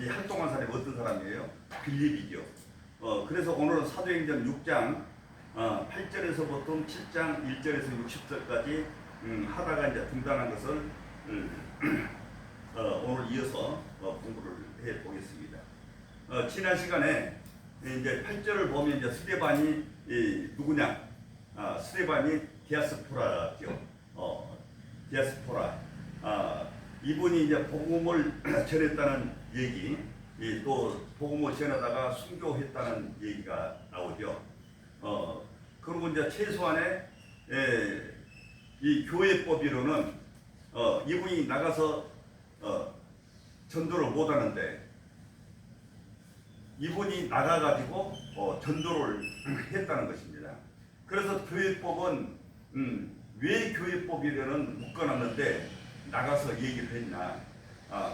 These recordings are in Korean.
이 활동한 사람이 어떤 사람이에요? 빌립이죠. 그래서 오늘은 사도행전 6장 8절에서부터 7장 1절에서 60절까지 하다가 이제 중단한 것을 오늘 이어서 공부를 해 보겠습니다. 지난 시간에 이제 8절을 보면 이제 스데반이 누구냐? 스데반이 디아스포라죠. 디아스포라. 이분이 이제 복음을 전했다는 얘기, 또 복음을 전하다가 순교했다는 얘기가 나오죠. 그리고 이제 최소한의 이 교회법이로는 이분이 나가서 전도를 못하는데 이분이 나가가지고 전도를 했다는 것입니다. 그래서 교회법은 왜 교회법이로는 묶어놨는데 나가서 얘기를 했나?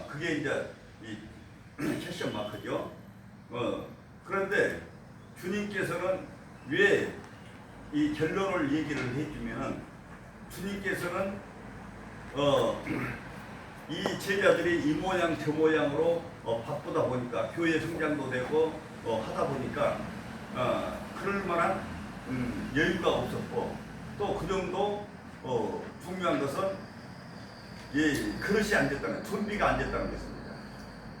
그게 이제 이 캐션 마크죠. 그런데 주님께서는 왜 이 결론을 얘기를 해주면은 주님께서는 이 제자들이 이 모양 저 모양으로 바쁘다 보니까 교회 성장도 되고 하다 보니까 그럴 만한 여유가 없었고 또 그 정도 중요한 것은 그릇이 안 됐다는, 준비가 안 됐다는 것입니다.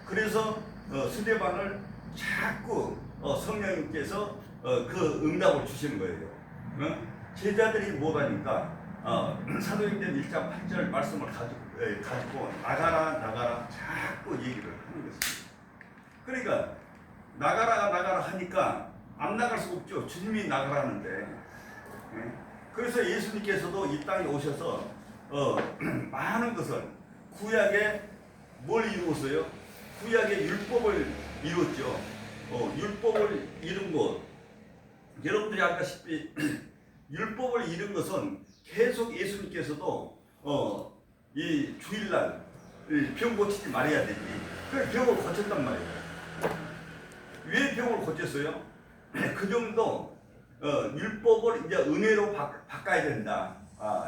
그래서 스데반을 자꾸 성령님께서 그 응답을 주시는 거예요. 제자들이 못하니까 사도행전 1장 8절 말씀을 가지고 나가라 자꾸 얘기를 하는 것입니다. 그러니까 나가라 하니까 안 나갈 수 없죠. 주님이 나가라는데. 그래서 예수님께서도 이 땅에 오셔서 많은 것을 구약에 뭘 이루었어요? 구약의 율법을 이뤘죠. 율법을 이룬 것, 여러분들이 알다시피 율법을 이룬 것은 계속 예수님께서도 이 주일날 병 고치지 말아야 되지. 그래서 병을 고쳤단 말이에요. 왜 병을 고쳤어요? 그 정도 율법을 이제 은혜로 바꿔야 된다.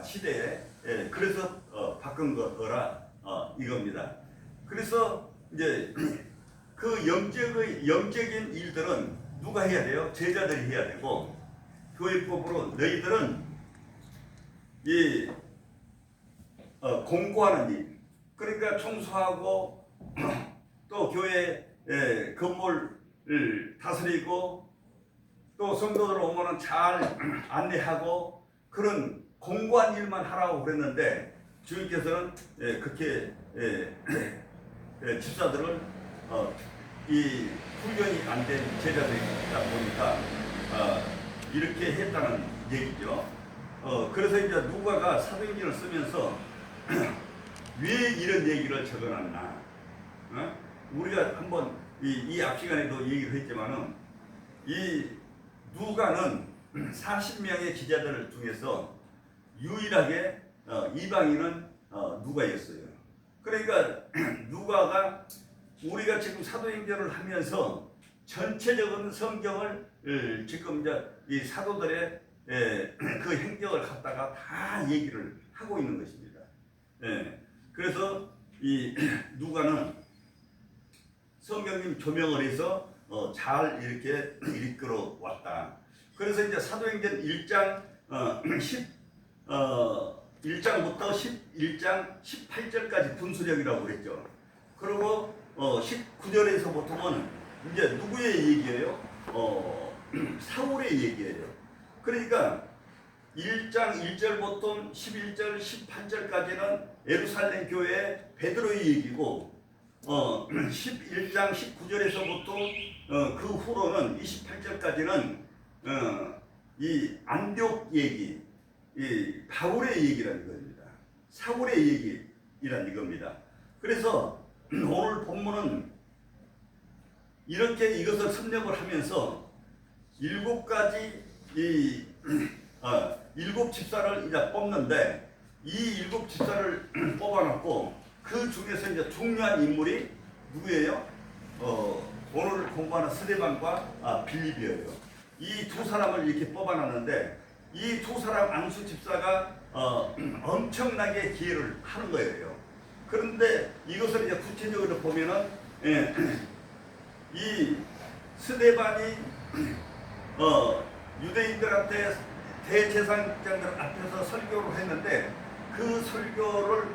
시대에. 그래서 바꾼 거라 이겁니다. 그래서 이제 그 영적인 일들은 누가 해야 돼요? 제자들이 해야 되고, 교회법으로 너희들은 이 공고하는 일, 그러니까 청소하고 또 교회 건물을 다스리고 또 성도들 오면은 잘 안내하고 그런 공고한 일만 하라고 그랬는데 주님께서는 그렇게 집사들을 이 훈련이 안 된 제자들이다 보니까 이렇게 했다는 얘기죠. 그래서 이제 누가가 사도행전을 쓰면서 왜 이런 얘기를 적어놨나? 우리가 한번 이 앞 시간에도 얘기를 했지만은 이 누가는 40명의 기자들 중에서 유일하게 이방인은 누가였어요. 그러니까 누가가 우리가 지금 사도행전을 하면서 전체적인 성경을 지금 이제 이 사도들의 그 행적을 갖다가 다 얘기를 하고 있는 것입니다. 그래서 이 누가는 성경님 조명을 해서 잘 이렇게 이끌어 왔다. 그래서 이제 사도행전 1장 1장부터 11장 18절까지 분수령이라고 그랬죠. 그리고 19절에서부터는 이제 누구의 얘기예요? 사울의 얘기예요. 그러니까 1장 1절부터 11절 18절까지는 예루살렘 교회 베드로의 얘기고 11장 19절에서부터 그 후로는 28절까지는 이 안디옥 얘기, 이 바울의 얘기라는 겁니다. 사울의 얘기라는 이겁니다. 그래서 오늘 본문은 이렇게 이것을 섭렵을 하면서 7가지 일곱 집사를 이제 뽑는데 이 7집사를 뽑아놓고 그 중에서 이제 중요한 인물이 누구예요? 오늘 공부하는 스데반과 빌립이에요. 이 두 사람을 이렇게 뽑아놨는데 이 두 사람 안수 집사가 엄청나게 기회를 하는 거예요. 그런데 이것을 이제 구체적으로 보면은 예, 이 스데반이 유대인들한테 대제사장들 앞에서 설교를 했는데 그 설교를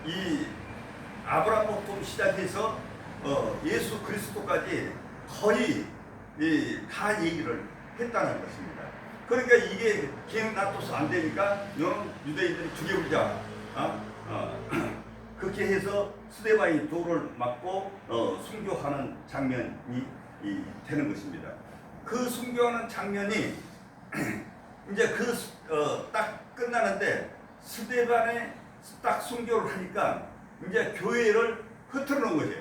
이 아브라함부터 시작해서 예수 그리스도까지 거의 다 얘기를 했다는 것입니다. 그러니까 이게 기억 놔둬서 안 되니까 유대인들이 죽여버리자. 그렇게 해서 스데반이 돌을 맞고 순교하는 장면이 되는 것입니다. 그 순교하는 장면이 이제 딱 끝나는데 스데반에 딱 순교를 하니까 이제 교회를 흐트러 놓은 거죠.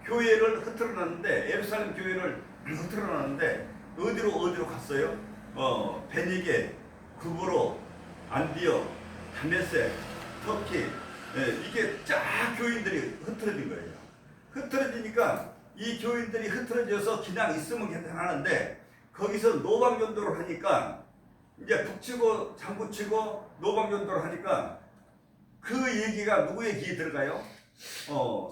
교회를 흐트러 놨는데 예루살렘 교회를 흐트러 놨는데 어디로 갔어요? 베니게, 구브로, 안디옥, 다메섹, 터키, 이게 쫙 교인들이 흐트러진 거예요. 흐트러지니까 이 교인들이 흐트러져서 그냥 있으면 괜찮은데 거기서 노방전도를 하니까 이제 북치고 장구치고 노방전도를 하니까 그 얘기가 누구의 귀에 들어가요?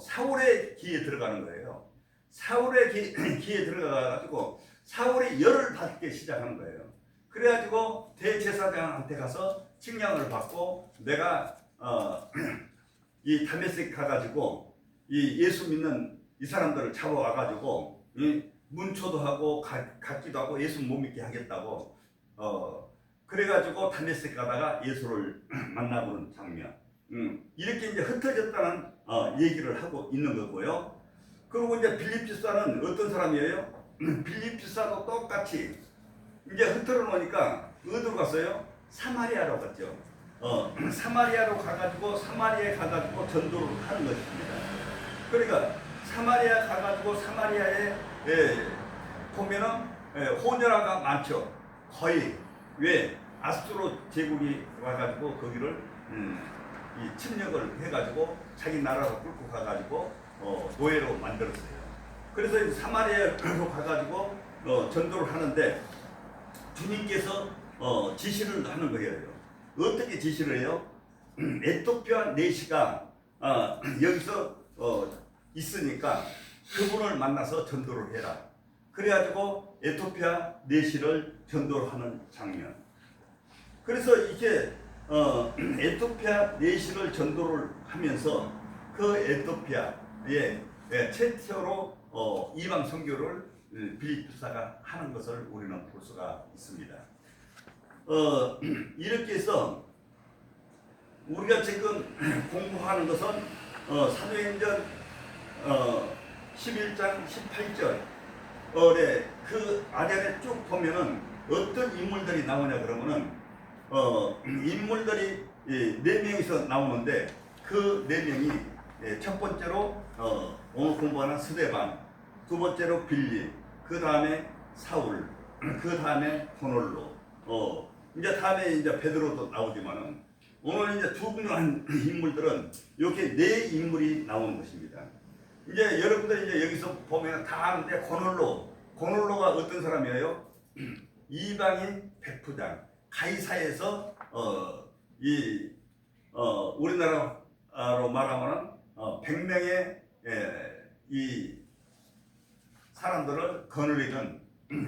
사울의 귀에 들어가는 거예요. 사울의 귀에 들어가가지고 사울이 열을 받기 시작하는 거예요. 그래가지고 대제사장한테 가서 칙령을 받고 내가 이 다메섹 가가지고 이 예수 믿는 이 사람들을 잡아와가지고 문초도 하고 갖기도 하고 예수 못 믿게 하겠다고 그래가지고 다메섹 가다가 예수를 만나보는 장면. 이렇게 이제 흩어졌다는 얘기를 하고 있는 거고요. 그리고 이제 빌립지사는 어떤 사람이에요? 빌립지사도 똑같이 이제 흩어져 놓으니까 어디로 갔어요? 사마리아로 갔죠. 사마리아로 가가지고 사마리아에 가가지고 전도를 하는 것입니다. 그러니까 사마리아 가가지고 사마리아에 보면은 호녀라가 많죠. 거의 왜 아수르 제국이 와가지고 거기를 이 침략을 해가지고 자기 나라로 끌고 가가지고 노예로 만들었어요. 그래서 사마리아로 가가지고 전도를 하는데 주님께서 지시를 하는 거예요. 어떻게 지시를 해요? 에토피아 내시가 여기서 있으니까 그분을 만나서 전도를 해라. 그래가지고 에토피아 내시를 전도를 하는 장면. 그래서 이렇게 에토피아 내시를 전도를 하면서 그 에토피아에 최초로 이방 선교를 빌립보사가 하는 것을 우리는 볼 수가 있습니다. 이렇게 해서 우리가 지금 공부하는 것은 사도행전 11장 18절에 그 아래에 쭉 보면은 어떤 인물들이 나오냐 그러면은 인물들이 4명이서 나오는데 그 4명이 첫 번째로 오늘 공부하는 스데반, 두 번째로 빌립, 그 다음에 사울, 그 다음에 고넬로, 이제 다음에 이제 베드로도 나오지만은 오늘 이제 두 분한 인물들은 이렇게 4인물이 나오는 것입니다. 이제 여러분들이 이제 여기서 보면 다 아는데 고넬로가 어떤 사람이에요? 이방인 백부장, 가이사에서 우리나라로 말하면은 100명의 이 사람들을 거느리는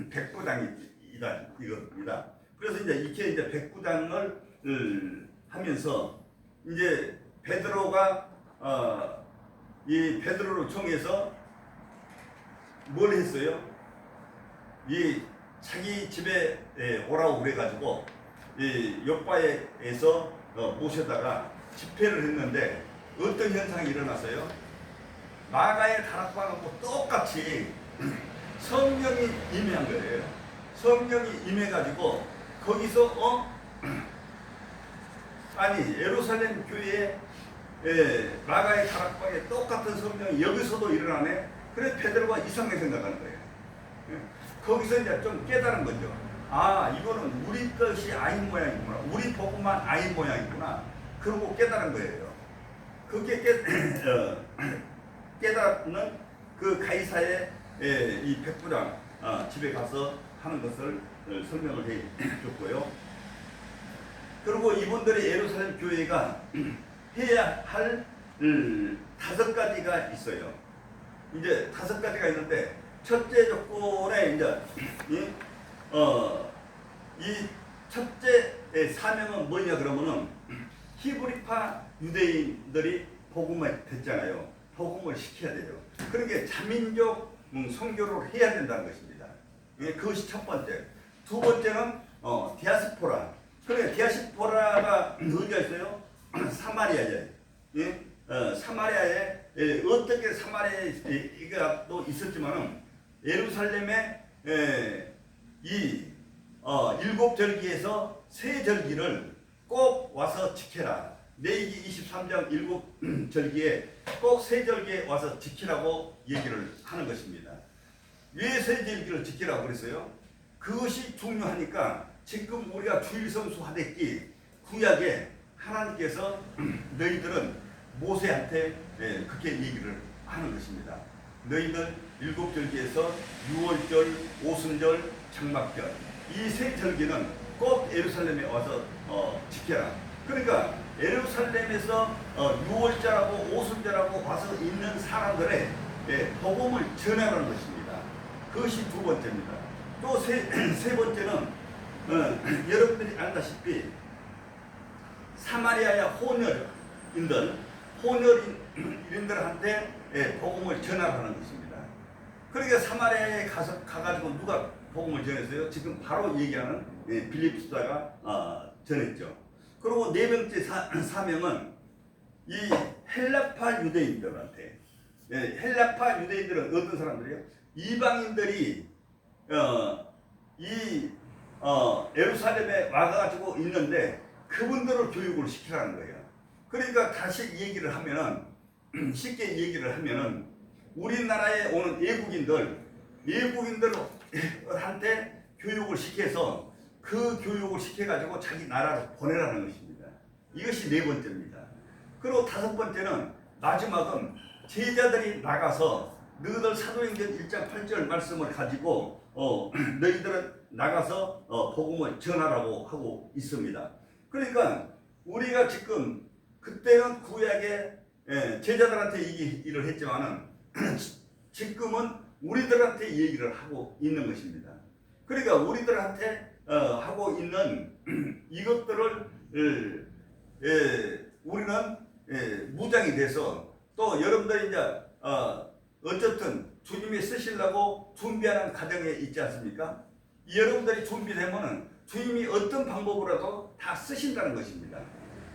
백부장이다 이겁니다. 그래서 이제 이렇게 백부장을 하면서 이제 베드로가 이 베드로를 통해서 뭘 했어요? 이 자기 집에 오라고 그래가지고 이 요바에서 모셔다가 집회를 했는데 어떤 현상이 일어났어요? 마가의 다락방하고 똑같이 성령이 임한 거예요. 성령이 임해가지고 거기서 아니 예루살렘 교회에 마가의 다락방에 똑같은 성령이 여기서도 일어나네. 그래 베드로가 이상하게 생각하는 거예요. 거기서 이제 좀 깨달은 거죠. 아 이거는 우리 것이 아닌 모양이구나. 우리 복음만 아닌 모양이구나. 그러고 깨달은 거예요. 그게 깨닫는 그 가이사의 이 백부장 집에 가서 하는 것을 설명을 해 줬고요. 그리고 이분들이 예루살렘 교회가 해야 할 다섯 가지가 있어요. 이제 다섯 가지가 있는데 첫째 조건에 이제 이 첫째 사명은 뭐냐 그러면은 히브리파 유대인들이 복음을 듣잖아요. 복음을 시켜야 돼요. 그러니까 자민족 선교를 해야 된다는 것입니다. 그것이 첫 번째. 두 번째는 디아스포라. 그래 디아스포라가 어디가 있어요? 사마리아에. 사마리아에 어떻게 사마리아가 또 있었지만은 예루살렘에 이 일곱 절기에서 세 절기를 꼭 와서 지켜라. 레위기 23장 일곱 절기에 꼭 세 절기에 와서 지키라고 얘기를 하는 것입니다. 왜 세 절기를 지키라고 그랬어요? 그것이 중요하니까 지금 우리가 주일성수 하댔기 구약에 하나님께서 너희들은 모세한테 그렇게 얘기를 하는 것입니다. 너희들 일곱 절기에서 유월절, 오순절, 장막절 이 세 절기는 꼭 예루살렘에 와서 지켜라. 그러니까 예루살렘에서 유월절하고 오순절하고 와서 있는 사람들의 복음을 전하라는 것입니다. 그것이 두 번째입니다. 또 세 번째는 여러분들이 알다시피 사마리아의 혼혈인들한테 복음을 전하라는 것입니다. 그러니까 사마리아에 가가지고 누가 복음을 전했어요? 지금 바로 얘기하는 빌립보사가 전했죠. 그리고 네 번째 사명은 이 헬라파 유대인들한테. 헬라파 유대인들은 어떤 사람들이에요? 이방인들이 예루살렘에 와가지고 있는데 그분들을 교육을 시키라는 거예요. 그러니까 다시 얘기를 하면은 쉽게 얘기를 하면은 우리나라에 오는 외국인들한테 교육을 시켜서 그 교육을 시켜가지고 자기 나라로 보내라는 것입니다. 이것이 네 번째입니다. 그리고 다섯 번째는 마지막은 제자들이 나가서 너희들 사도행전 1장 8절 말씀을 가지고 너희들은 나가서 복음을 전하라고 하고 있습니다. 그러니까 우리가 지금 그때는 구약에 제자들한테 얘기를 했지만은 지금은 우리들한테 얘기를 하고 있는 것입니다. 그러니까 우리들한테 하고 있는 이것들을 우리는 무장이 돼서 또 여러분들이 이제 어쨌든 주님이 쓰시려고 준비하는 과정에 있지 않습니까? 여러분들이 준비되면은 주님이 어떤 방법으로라도 다 쓰신다는 것입니다.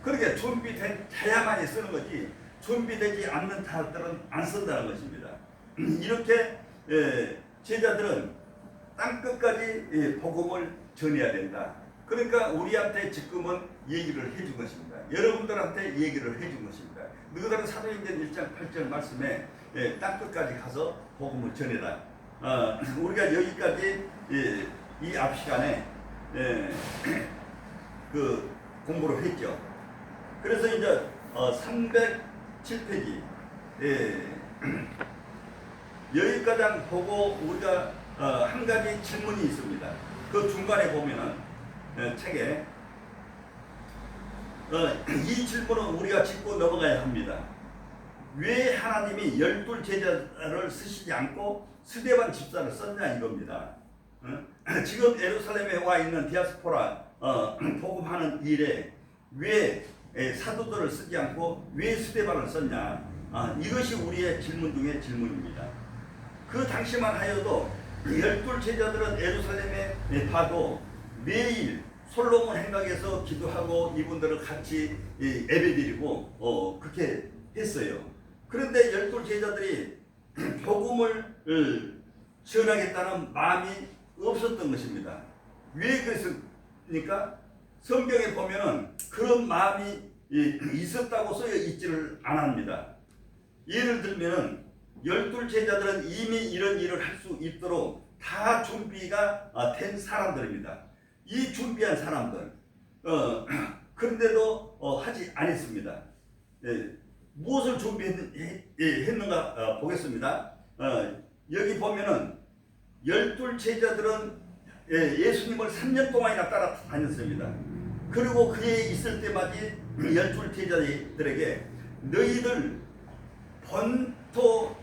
그러니까 준비된 자야만이 쓰는 거지 준비되지 않는 자들은 안 쓴다는 것입니다. 이렇게 제자들은 땅끝까지 복음을 전해야 된다. 그러니까 우리한테 지금은 얘기를 해준 것입니다. 여러분들한테 얘기를 해준 것입니다. 너희들은 사도행전 1장 8절 말씀에 땅끝까지 가서 복음을 전해라. 우리가 여기까지 이 앞 시간에 그 공부를 했죠. 그래서 이제 307페이지 여기까지 보고 우리가 한 가지 질문이 있습니다. 그 중간에 보면은 책에 이 질문은 우리가 짚고 넘어가야 합니다. 왜 하나님이 12 제자를 쓰시지 않고 스데반 집사를 썼냐 이겁니다. 지금 예루살렘에 와 있는 디아스포라 복음하는 일에 왜 사도들을 쓰지 않고 왜 스데반을 썼냐, 이것이 우리의 질문 중에 질문입니다. 그 당시만 하여도 12 제자들은 예루살렘에 봐도 매일 솔로몬 행각에서 기도하고 이분들을 같이 예배드리고 그렇게 했어요. 그런데 12 제자들이 복음을 전하겠다는 마음이 없었던 것입니다. 왜 그랬습니까? 성경에 보면은 그런 마음이 있었다고 쓰여 있지를 않습니다. 예를 들면은 12 제자들은 이미 이런 일을 할 수 있도록 다 준비가 된 사람들입니다. 이 준비한 사람들 그런데도 하지 않았습니다. 무엇을 준비했는가 보겠습니다. 여기 보면은 12 제자들은 예수님을 3년 동안이나 따라다녔습니다. 그리고 그에 있을 때마다 12 제자들에게 너희들 본토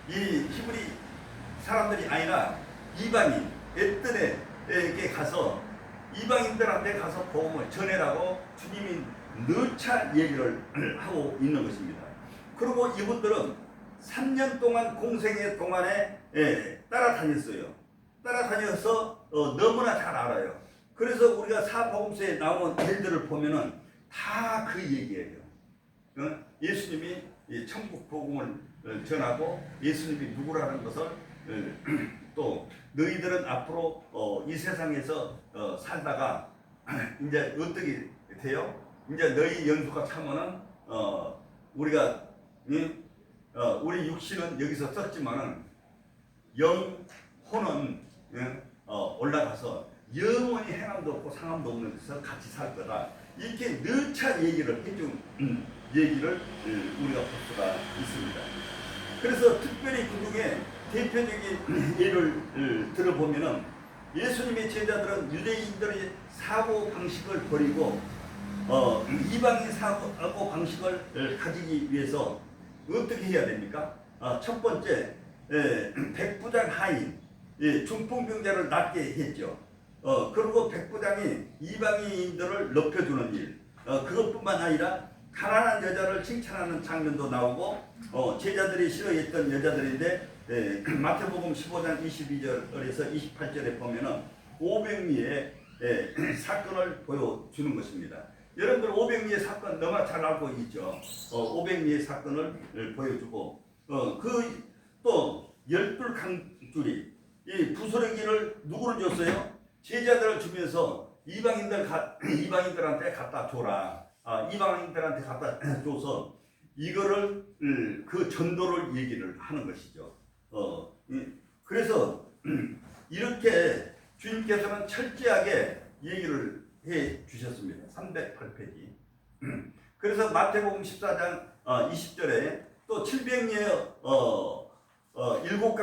이 히브리 사람들이 아니라 이방인 에뜨네에게 가서 이방인들한테 가서 복음을 전해라고 주님이 누차 얘기를 하고 있는 것입니다. 그리고 이분들은 3년 동안 공생의 동안에 따라다녔어요. 따라다녀서 너무나 잘 알아요. 그래서 우리가 사복음서에 나오는 일들을 보면은 다 그 얘기예요. 예수님이 천국 복음을 전하고 예수님이 누구라는 것을 또 너희들은 앞으로 이 세상에서 살다가 이제 어떻게 돼요? 이제 너희 연수가 차면은 우리가 우리 육신은 여기서 썼지만은 영혼은 올라가서 영원히 해남도 없고 상함도 없는 데서 같이 살 거다. 이렇게 너차 얘기를 해준 얘기를 우리가 볼 수가 있습니다. 그래서 특별히 그 중에 대표적인 예를 들어보면은 예수님의 제자들은 유대인들의 사고 방식을 버리고 이방인 사고 방식을 가지기 위해서 어떻게 해야 됩니까? 첫 번째, 백부장 하인, 중풍병자를 낫게 했죠. 그리고 백부장이 이방인들을 높여주는 일, 그것뿐만 아니라 가난한 여자를 칭찬하는 장면도 나오고 제자들이 싫어했던 여자들인데 마태복음 15장 22절에서 28절에 보면은 500리의 사건을 보여주는 것입니다. 여러분들 500리의 사건 너무나 잘 알고 있죠. 500리의 사건을 보여주고 그 또 열둘 강줄이 이 부스러기를 누구를 줬어요? 제자들을 주면서 이방인들한테 갖다 줘라. 이방인들한테 갖다 줘서 이거를 그 전도를 얘기를 하는 것이죠. 그래서 이렇게 주님께서는 철저하게 얘기를 해 주셨습니다. 308페이지. 그래서 마태복음 14장 20절에 또 700리의 일곱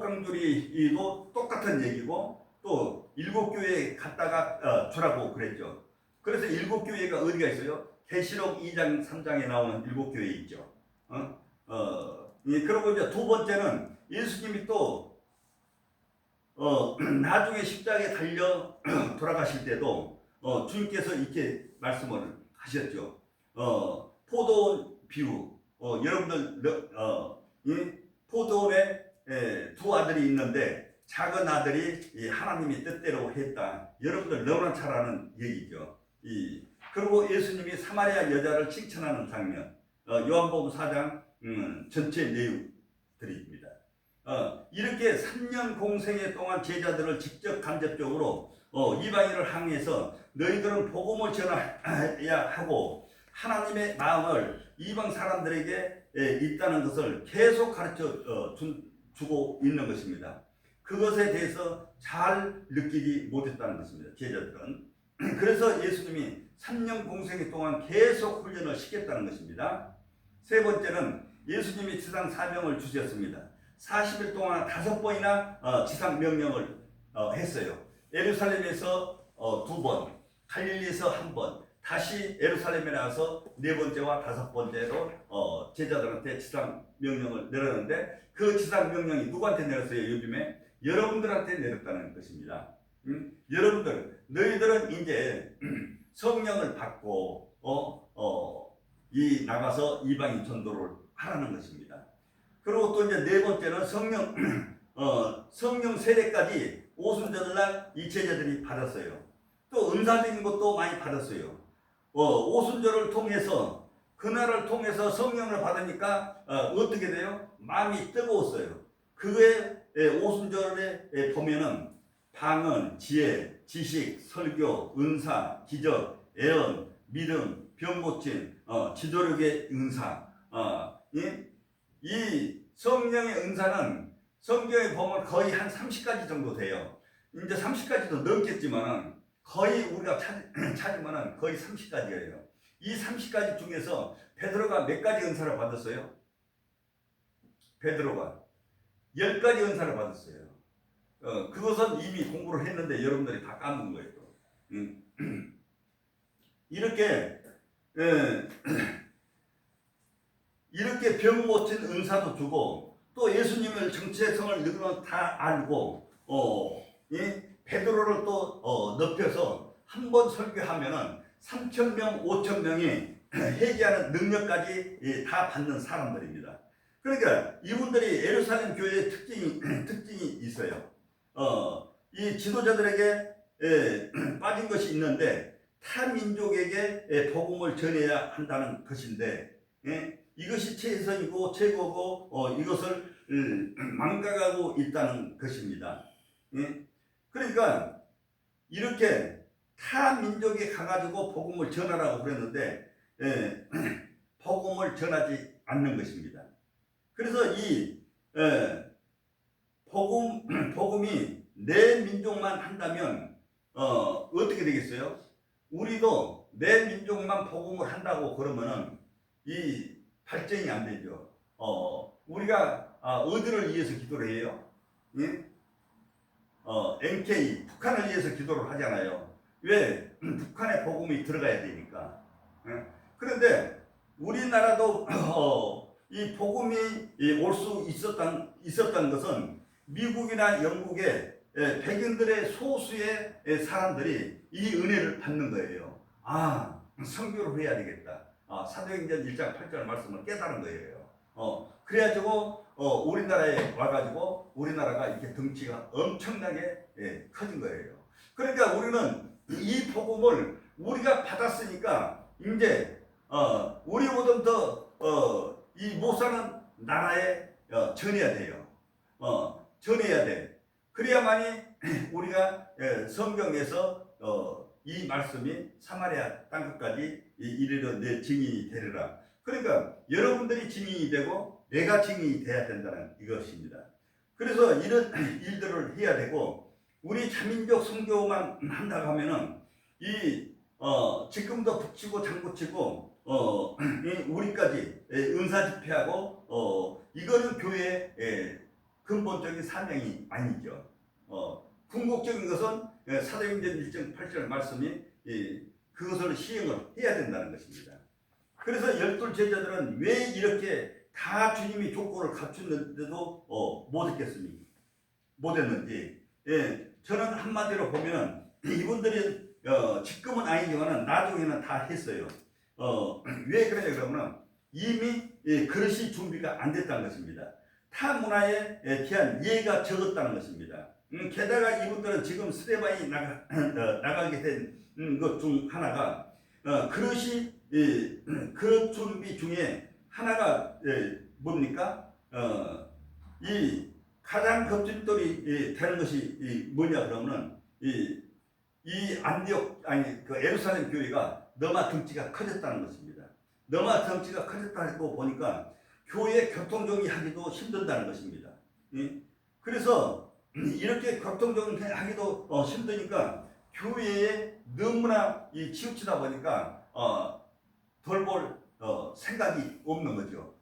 강줄이도 똑같은 얘기고 또 일곱 교회에 갖다가 주라고 그랬죠. 그래서 일곱 교회가 어디가 있어요? 계시록 2장 3장에 나오는 일곱 교회 있죠. 그리고 이제 두 번째는 예수님이 또 나중에 십자가에 달려 돌아가실 때도 주님께서 이렇게 말씀을 하셨죠. 포도원 비유. 여러분들 포도원에 두 아들이 있는데 작은 아들이 하나님의 뜻대로 했다. 여러분들 너무나 잘 아는 얘기죠. 그리고 예수님이 사마리아 여자를 칭찬하는 장면, 요한복음 4장 전체 내용들입니다. 이렇게 3년 공생애 동안 제자들을 직접 간접적으로 이방인을 향해서 너희들은 복음을 전해야 하고 하나님의 마음을 이방 사람들에게 있다는 것을 계속 가르쳐 주고 있는 것입니다. 그것에 대해서 잘 느끼지 못했다는 것입니다. 제자들은. 그래서 예수님이 3년 공생애 동안 계속 훈련을 시켰다는 것입니다. 세 번째는 예수님이 지상 사명을 주셨습니다. 40일 동안 5번이나 지상 명령을 했어요. 예루살렘에서 2번, 갈릴리에서 1번, 다시 예루살렘에 나와서 4번째와 5번째로 제자들한테 지상 명령을 내렸는데 그 지상 명령이 누구한테 내렸어요? 요즘에 여러분들한테 내렸다는 것입니다. 여러분들, 너희들은 이제 성령을 받고 나가서 이방인 전도를 하라는 것입니다. 그리고 또 이제 네 번째는 성령 세례까지 오순절날 이 제자들이 받았어요. 또 은사적인 것도 많이 받았어요. 오순절을 통해서 그날을 통해서 성령을 받으니까 어떻게 돼요? 마음이 뜨거웠어요. 그게 오순절에 보면은 방언, 지혜, 지식, 설교, 은사, 기적, 예언, 믿음, 병 고침, 지도력의 은사. 이 성령의 은사는 성경에 보면 거의 한 30가지 정도 돼요. 이제 30가지도 넘겠지만은 거의 우리가 찾으면은 거의 30가지예요. 이 30가지 중에서 베드로가 몇 가지 은사를 받았어요? 베드로가 10가지 은사를 받았어요. 그것은 이미 공부를 했는데 여러분들이 다 까먹은 거예요. 이렇게 예, 이렇게 병 고친 은사도 주고 또 예수님의 정체성을 너희는 다 알고 베드로를 또 높여서 한 번 설교하면은 3,000명, 5,000명이 회개하는 능력까지 다 받는 사람들입니다. 그러니까 이분들이 예루살렘 교회의 특징이 있어요. 이 지도자들에게 빠진 것이 있는데 타 민족에게 복음을 전해야 한다는 것인데 이것이 최선이고 최고고 이것을 망각하고 있다는 것입니다. 그러니까 이렇게 타 민족에 가가지고 복음을 전하라고 그랬는데 복음을 전하지 않는 것입니다. 그래서 이 복음이 내 민족만 한다면 어떻게 되겠어요? 우리도 내 민족만 복음을 한다고 그러면은 이 발전이 안 되죠. 우리가 어디를 위해서 기도를 해요? 예? NK 북한을 위해서 기도를 하잖아요. 왜? 북한에 복음이 들어가야 되니까. 예? 그런데 우리나라도 이 복음이 올 수 있었던 것은 미국이나 영국의 백인들의 소수의 사람들이 이 은혜를 받는 거예요. 선교를 해야 되겠다. 사도행전 1장 8절 말씀을 깨달은 거예요. 그래가지고 우리나라에 와가지고 우리나라가 이렇게 덩치가 엄청나게 커진 거예요. 그러니까 우리는 이 복음을 우리가 받았으니까 이제 우리보다 더 이 못 사는 나라에 전해야 돼요. 전해야 돼. 그래야만이 우리가 성경에서 이 말씀이 사마리아 땅끝까지 이르러 내 증인이 되리라. 그러니까 여러분들이 증인이 되고 내가 증인이 돼야 된다는 이것입니다. 그래서 이런 일들을 해야 되고 우리 자민족 선교만 한다고 하면은 지금도 북치고 장구치고 우리까지 은사 집회하고 이거는 교회의 근본적인 사명이 아니죠. 궁극적인 것은 사도행전 1장 8절 말씀이 그것을 시행을 해야 된다는 것입니다. 그래서 열둘 제자들은 왜 이렇게 다 주님이 조건을 갖췄는데도 못했는지 저는 한마디로 보면은 이분들이 지금은 아니지만 나중에는 다 했어요. 왜 그러냐 그러면 이미 그릇이 준비가 안 됐다는 것입니다. 타 문화에 대한 이해가 적었다는 것입니다. 게다가 이분들은 지금 스테반이 나가게 된 것 중 하나가 그릇이 그릇 준비 중에 하나가 뭡니까? 이 가장 겁짓돌이 되는 것이 뭐냐 그러면은 이 안디옥 그 예루살렘 교회가 너무 덩치가 커졌다는 것입니다. 너무 덩치가 커졌다고 보니까 교회 교통정리 하기도 힘든다는 것입니다. 그래서 이렇게 교통정리 하기도 힘드니까 교회에 너무나 치우치다 보니까 돌볼 생각이 없는 거죠.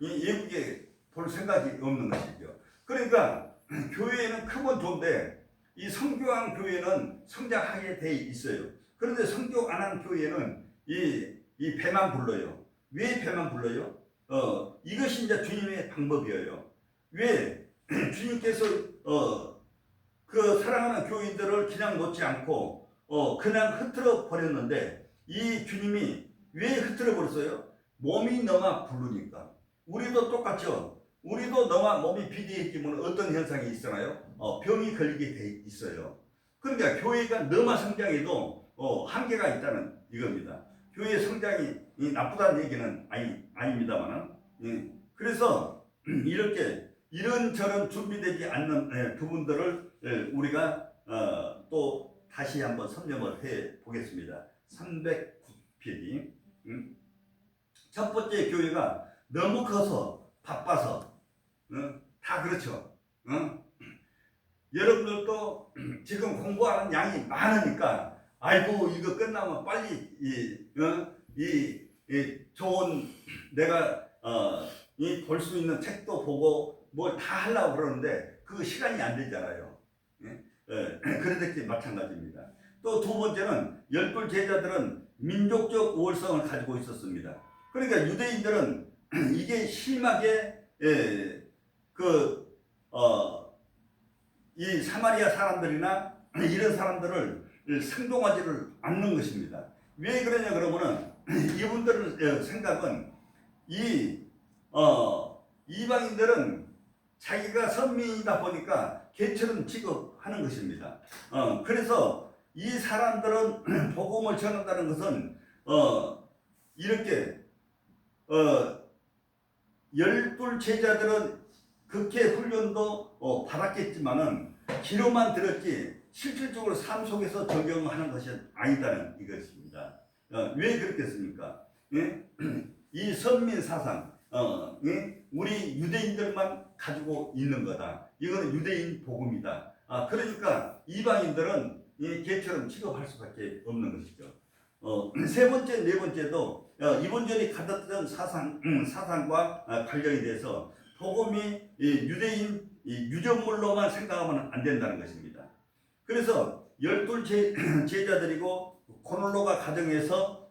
예쁘게 볼 생각이 없는 것이죠. 그러니까 교회는 크면 좋은데 이 성교한 교회는 성장하게 돼 있어요. 그런데 성교 안 한 교회는 이 배만 불러요. 왜 배만 불러요? 이것이 이제 주님의 방법이에요. 왜 주님께서 그 사랑하는 교인들을 그냥 놓지 않고 그냥 흐트러 버렸는데 이 주님이 왜 흐트러 버렸어요? 몸이 너무 부르니까. 우리도 똑같죠. 우리도 너무 몸이 비대해지면 어떤 현상이 있잖아요. 병이 걸리게 돼 있어요. 그러니까 교회가 너무 성장해도 한계가 있다는 이겁니다. 교회 성장이 나쁘다는 얘기는 아닙니다만 그래서 이렇게 이런저런 준비되지 않는 부분들을 우리가 또 다시 한번 설명을 해 보겠습니다. 309페이지. 첫 번째 교회가 너무 커서 바빠서 다 그렇죠. 여러분들도 지금 공부하는 양이 많으니까 아이고 이거 끝나면 빨리 좋은 내가 볼 수 있는 책도 보고 뭘 다 하려고 그러는데 그 시간이 안 되잖아요. 그래도 마찬가지입니다. 또 두 번째는 열둘 제자들은 민족적 우월성을 가지고 있었습니다. 그러니까 유대인들은 이게 심하게 이 사마리아 사람들이나 이런 사람들을 상종하지를 않는 것입니다. 왜 그러냐 그러면은 이분들의 생각은 이방인들은 자기가 선민이다 보니까 개처럼 취급하는 것입니다. 그래서 이 사람들은 복음을 전한다는 것은 이렇게 열둘 제자들은 극해 훈련도 받았겠지만은 귀로만 들었지 실질적으로 삶 속에서 적용하는 것이 아니다는 이것입니다. 왜 그렇겠습니까? 예? 이 선민 사상, 예? 우리 유대인들만 가지고 있는 거다. 이거는 유대인 복음이다. 그러니까 이방인들은 개처럼 취급할 수밖에 없는 것이죠. 세 번째, 네 번째도 이본절이 가졌던 사상과 관련이 돼서 복음이 유대인 유전물로만 생각하면 안 된다는 것입니다. 그래서 열둘 제자들이고 고넬로가 가정에서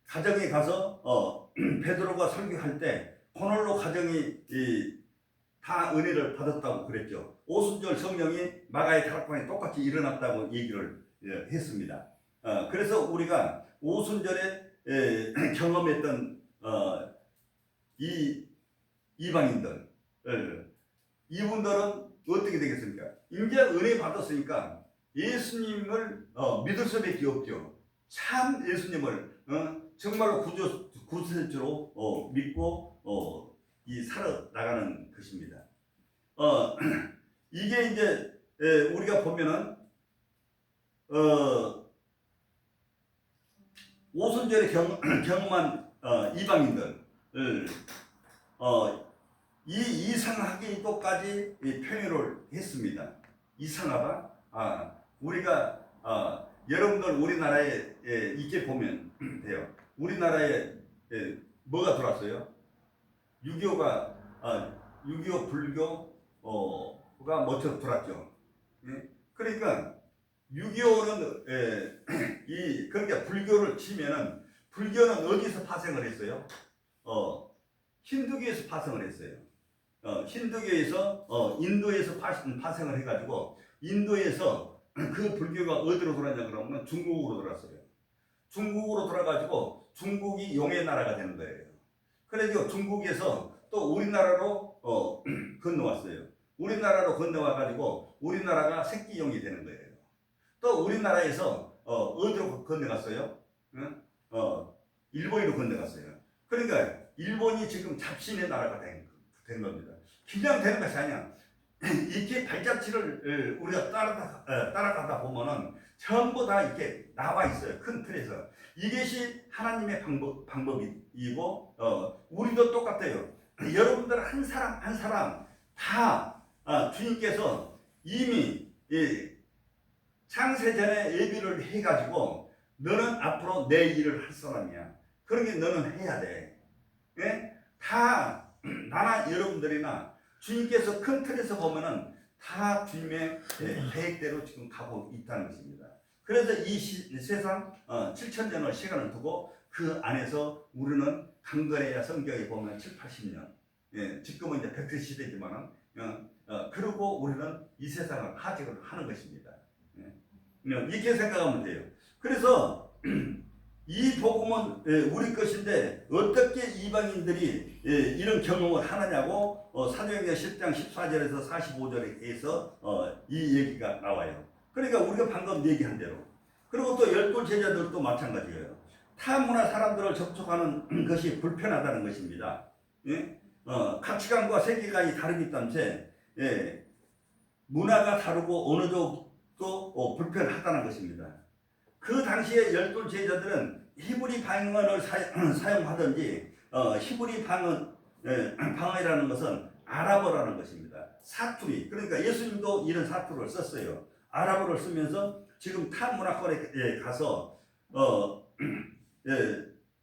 가정에 가서 베드로가 설교할 때 고넬로 가정이 다 은혜를 받았다고 그랬죠. 오순절 성령이 마가의 다락방에 똑같이 일어났다고 얘기를 했습니다. 그래서 우리가 오순절에 경험했던 이 이방인들 이분들은 어떻게 되겠습니까? 이제 은혜 받았으니까 예수님을 믿을 수밖에 없죠. 참 예수님을 정말로 구세주로 믿고 살아나가는 것입니다. 이게 이제 우리가 보면은 오순절에 경험한 이방인들 이 이상하기도까지 편애를 했습니다. 이상하다. 우리가 여러분들 우리나라에 이렇게 보면 돼요. 우리나라에 뭐가 들어왔어요? 6.25 불교가 먼저 들어왔죠. 예? 그러니까 6.25는 그러니까 불교를 치면은 불교는 어디서 파생을 했어요? 힌두교에서 파생을 했어요. 힌두교에서 인도에서 파생을 해가지고 인도에서 그 불교가 어디로 들어왔냐 그러면 중국으로 들어왔어요. 중국으로 들어가지고 중국이 용의 나라가 되는 거예요. 그래서 중국에서 또 우리나라로 건너왔어요. 우리나라로 건너와가지고 우리나라가 새끼용이 되는 거예요. 또 우리나라에서 어디로 건너갔어요? 일본으로 건너갔어요. 그러니까 일본이 지금 잡신의 나라가 된 겁니다. 그냥 되는 것이 아니야. 이렇게 발자취를 우리가 따라가다 보면은 전부 다 이렇게 나와 있어요. 큰 틀에서. 이것이 하나님의 방법이고, 우리도 똑같아요. 여러분들 한 사람 한 사람 다 주님께서 이미 창세전에 예비를 해가지고 너는 앞으로 내 일을 할 사람이야. 그러게 너는 해야 돼. 예? 다 나나 여러분들이나 주님께서 큰 틀에서 보면은 다 주님의 계획대로 지금 가고 있다는 것입니다. 그래서 이 세상 7,000년의 시간을 두고 그 안에서 우리는 강건해야 성경에 보면 7, 80년. 지금은 이제 백세 시대지만은 그리고 우리는 이 세상을 하직을 하는 것입니다. 이렇게 생각하면 돼요. 그래서 이 복음은 우리 것인데 어떻게 이방인들이 이런 경험을 하느냐고 사도행전 10장 14절에서 45절에서 이 얘기가 나와요. 그러니까 우리가 방금 얘기한 대로. 그리고 또 열둘 제자들도 마찬가지예요. 타 문화 사람들을 접촉하는 것이 불편하다는 것입니다. 가치관과 세계관이 다르기 때문에 문화가 다르고 어느 정도 불편하다는 것입니다. 그 당시에 열둘 제자들은 히브리 방언을 사용하든지 히브리 방언이라는 것은 아랍어라는 것입니다. 사투리. 그러니까 예수님도 이런 사투리를 썼어요. 아랍어를 쓰면서 지금 타 문화권에 가서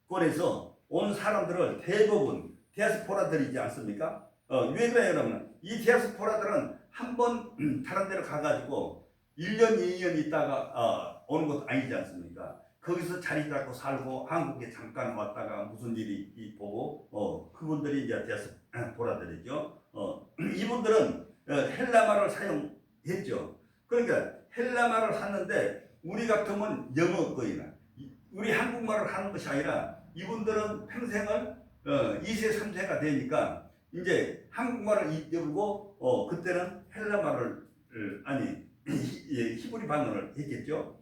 권에서 온 사람들을 대부분 디아스포라들이지 않습니까? 왜 그래요? 그러면 이 디아스포라들은 한번 다른 데로 가가지고 1년, 2년 있다가 오는 것도 아니지 않습니까? 거기서 자리 잡고 살고 한국에 잠깐 왔다가 무슨 일이 보고 그분들이 이제 돼서 돌아다니죠. 이분들은 헬라말을 사용했죠. 그러니까 헬라말을 하는데 우리 같으면 영어 거이나 우리 한국말을 하는 것이 아니라 이분들은 평생을 2세, 3세가 되니까 이제 한국말을 잊어버리고 그때는 헬라말을 아니 히브리 방언을 했겠죠.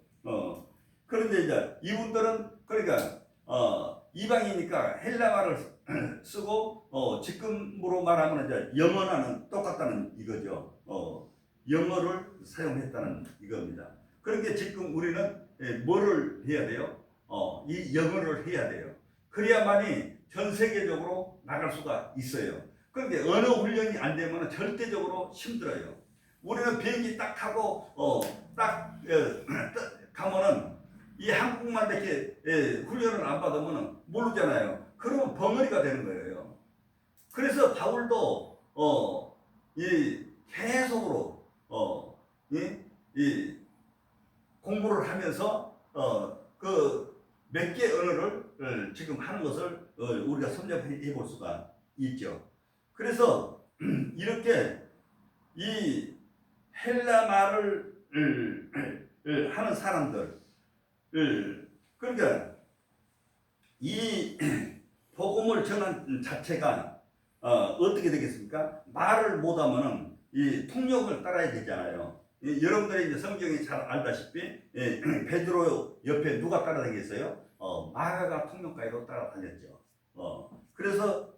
그런데 이제 이분들은 그러니까 이방이니까 헬라말을 쓰고 지금으로 말하면 이제 영어와는 똑같다는 이거죠. 영어를 사용했다는 이겁니다. 그러니까 지금 우리는 뭐를 해야 돼요? 이 영어를 해야 돼요. 그래야만이 전 세계적으로 나갈 수가 있어요. 그런데 언어 훈련이 안 되면 절대적으로 힘들어요. 우리는 비행기 딱 타고 딱 가면은 이 한국말 이렇게 훈련을 안 받으면 모르잖아요. 그러면 벙어리가 되는 거예요. 그래서 바울도 이 계속으로 이 공부를 하면서 그 몇 개 언어를 지금 하는 것을 우리가 섭렵해 볼 수가 있죠. 그래서 이렇게 이 헬라 말을 하는 사람들 그러니까 이 복음을 전한 자체가 어떻게 되겠습니까? 말을 못하면은 이 통역을 따라야 되잖아요. 여러분들이 이제 성경이 잘 알다시피 베드로 옆에 누가 따라다녔어요? 마가가 통역가로 따라다녔죠. 그래서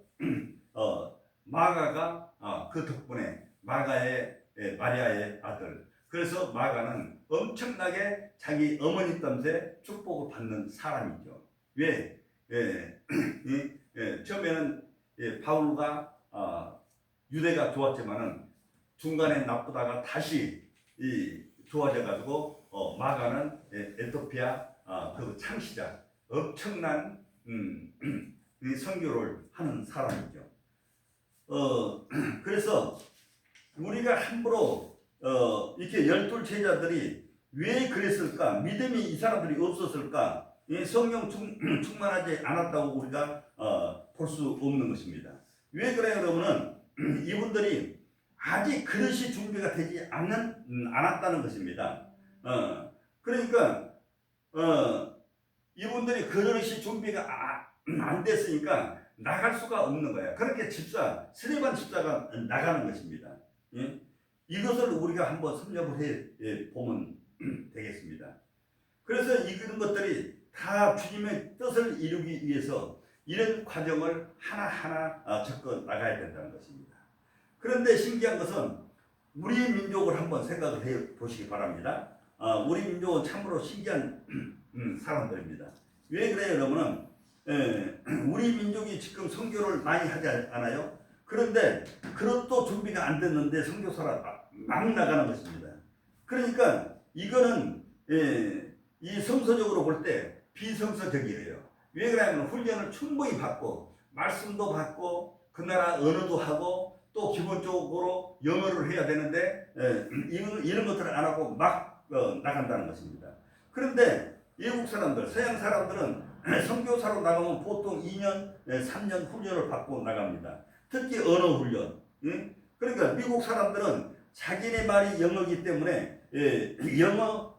마가가 그 덕분에 마가의 마리아의 아들. 그래서 마가는 엄청나게 자기 어머니 땀에 축복을 받는 사람이죠. 왜? 처음에는 바울과 유대가 좋았지만은 중간에 나쁘다가 다시 좋아져 가지고 마가는 에토피아 그 창시자 엄청난 선교를 하는 사람이죠. 그래서 우리가 함부로 이렇게 12 제자들이 왜 그랬을까? 믿음이 이 사람들이 없었을까? 성령 충만하지 않았다고 우리가 볼 수 없는 것입니다. 왜 그래요? 그러면은 이분들이 아직 그릇이 준비가 되지 않았다는 것입니다. 그러니까 이분들이 그릇이 준비가 안 됐으니까 나갈 수가 없는 거야. 그렇게 스데반 집사가 나가는 것입니다. 예? 이것을 우리가 한번 섭렵을 해 보면 되겠습니다. 그래서 이런 것들이 다 주님의 뜻을 이루기 위해서 이런 과정을 하나하나 겪어 나가야 된다는 것입니다. 그런데 신기한 것은 우리 민족을 한번 생각을 해 보시기 바랍니다. 우리 민족은 참으로 신기한 사람들입니다. 왜 그래요? 그러면은 우리 민족이 지금 선교를 많이 하지 않아요? 그런데 그것도 준비가 안 됐는데 선교사가 막 나가는 것입니다. 그러니까 이거는 이 성서적으로 볼 때 비성서적이에요. 왜 그러냐면 훈련을 충분히 받고 말씀도 받고 그 나라 언어도 하고 또 기본적으로 영어를 해야 되는데 이런 것들을 안 하고 막 나간다는 것입니다. 그런데 외국 사람들, 서양 사람들은 선교사로 나가면 보통 2년, 3년 훈련을 받고 나갑니다. 특히 언어 훈련. 그러니까 미국 사람들은 자기네 말이 영어이기 때문에 영어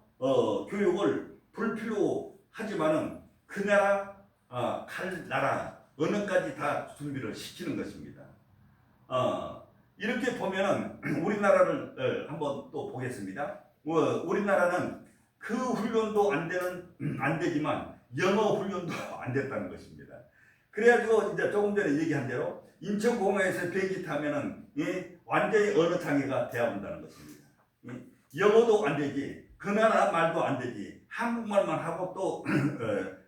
교육을 불필요하지만은 그 나라 갈 나라 언어까지 다 준비를 시키는 것입니다. 이렇게 보면은 우리나라를 한번 또 보겠습니다. 우리나라는 그 훈련도 안 되지만 영어 훈련도 안 됐다는 것입니다. 그래가지고 이제 조금 전에 얘기한 대로 인천공항에서 비행기 타면은 완전히 언어 장애가 되어본다는 것입니다. 영어도 안 되지, 그 나라 말도 안 되지, 한국말만 하고 또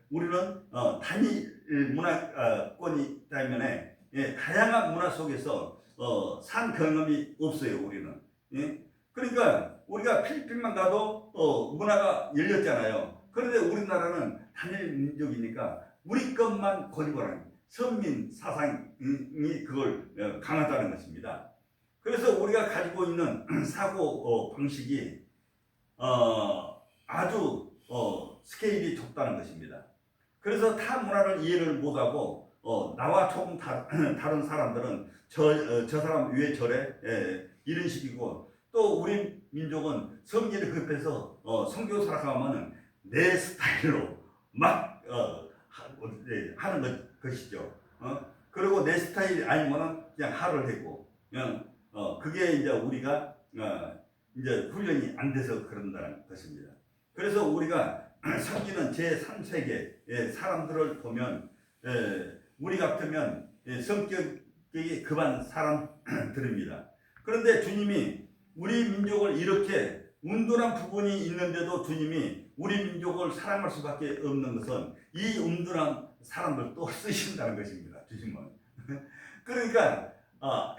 우리는 단일 문화권이기 때문에 다양한 문화 속에서 산 경험이 없어요. 우리는. 그러니까 우리가 필리핀만 가도 문화가 열렸잖아요. 그런데 우리나라는 단일 민족이니까 우리 것만 고집하는 선민 사상이 그걸 강하다는 것입니다. 그래서 우리가 가지고 있는 사고 방식이 아주 스케일이 좁다는 것입니다. 그래서 타 문화를 이해를 못하고 나와 조금 다른 사람들은 저 사람 왜 저래? 이런 식이고, 또 우리 민족은 성질이 급해서 선교사라 하면은 내 스타일로 막 하는 것이죠. 그리고 내 스타일이 아니면은 그냥 하를 하고, 그냥 그게 이제 우리가 이제 훈련이 안 돼서 그런다는 것입니다. 그래서 우리가 섬기는 제3세계 사람들을 보면 우리 같으면 성격이 급한 사람들입니다. 그런데 주님이 우리 민족을 이렇게 온전한 부분이 있는데도 주님이 우리 민족을 사랑할 수밖에 없는 것은 이 온전한 사람들 또 쓰신다는 것입니다. 주님은. 그러니까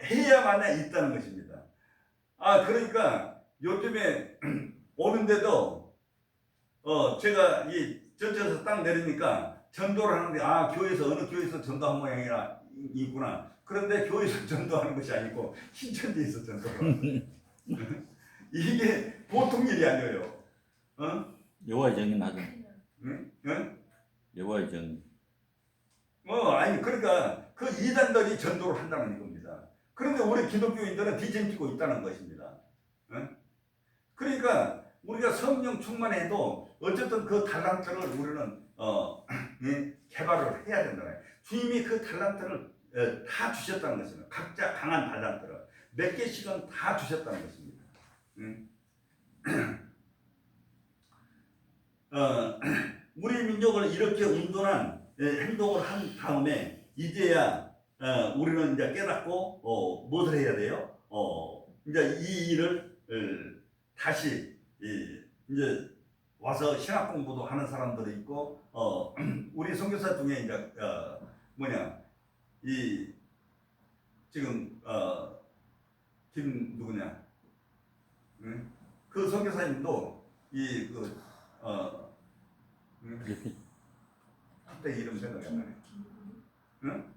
해야만 있다는 것입니다. 그러니까 요즘에 오는데도 제가 이 전철에서 딱 내리니까 전도를 하는데 교회에서 어느 교회에서 전도한 모양이라 있구나. 그런데 교회에서 전도하는 것이 아니고 신천지에서 전도를 하는 이게 보통 일이 아니에요. 여호와의 정이 나죠. 응? 여호와의 정. 아니 그러니까 그 이단들이 전도를 한다는 겁니다. 그런데 우리 기독교인들은 뒤집히고 있다는 것입니다. 그러니까 우리가 성령 충만해도 어쨌든 그 달란트를 우리는 개발을 해야 된다. 주님이 그 달란트를 다 주셨다는 것입니다. 각자 강한 달란트를 몇 개씩은 다 주셨다는 것입니다. 우리 민족을 이렇게 온전한 행동을 한 다음에 이제야 우리는 이제 깨닫고 무엇을 해야 돼요? 이제 이 일을 다시 이제 와서 신학 공부도 하는 사람들이 있고 우리 선교사 중에 이제 이 지금 김 누구냐 그 선교사님도 갑자기 이름 생각이 안 나네. 응?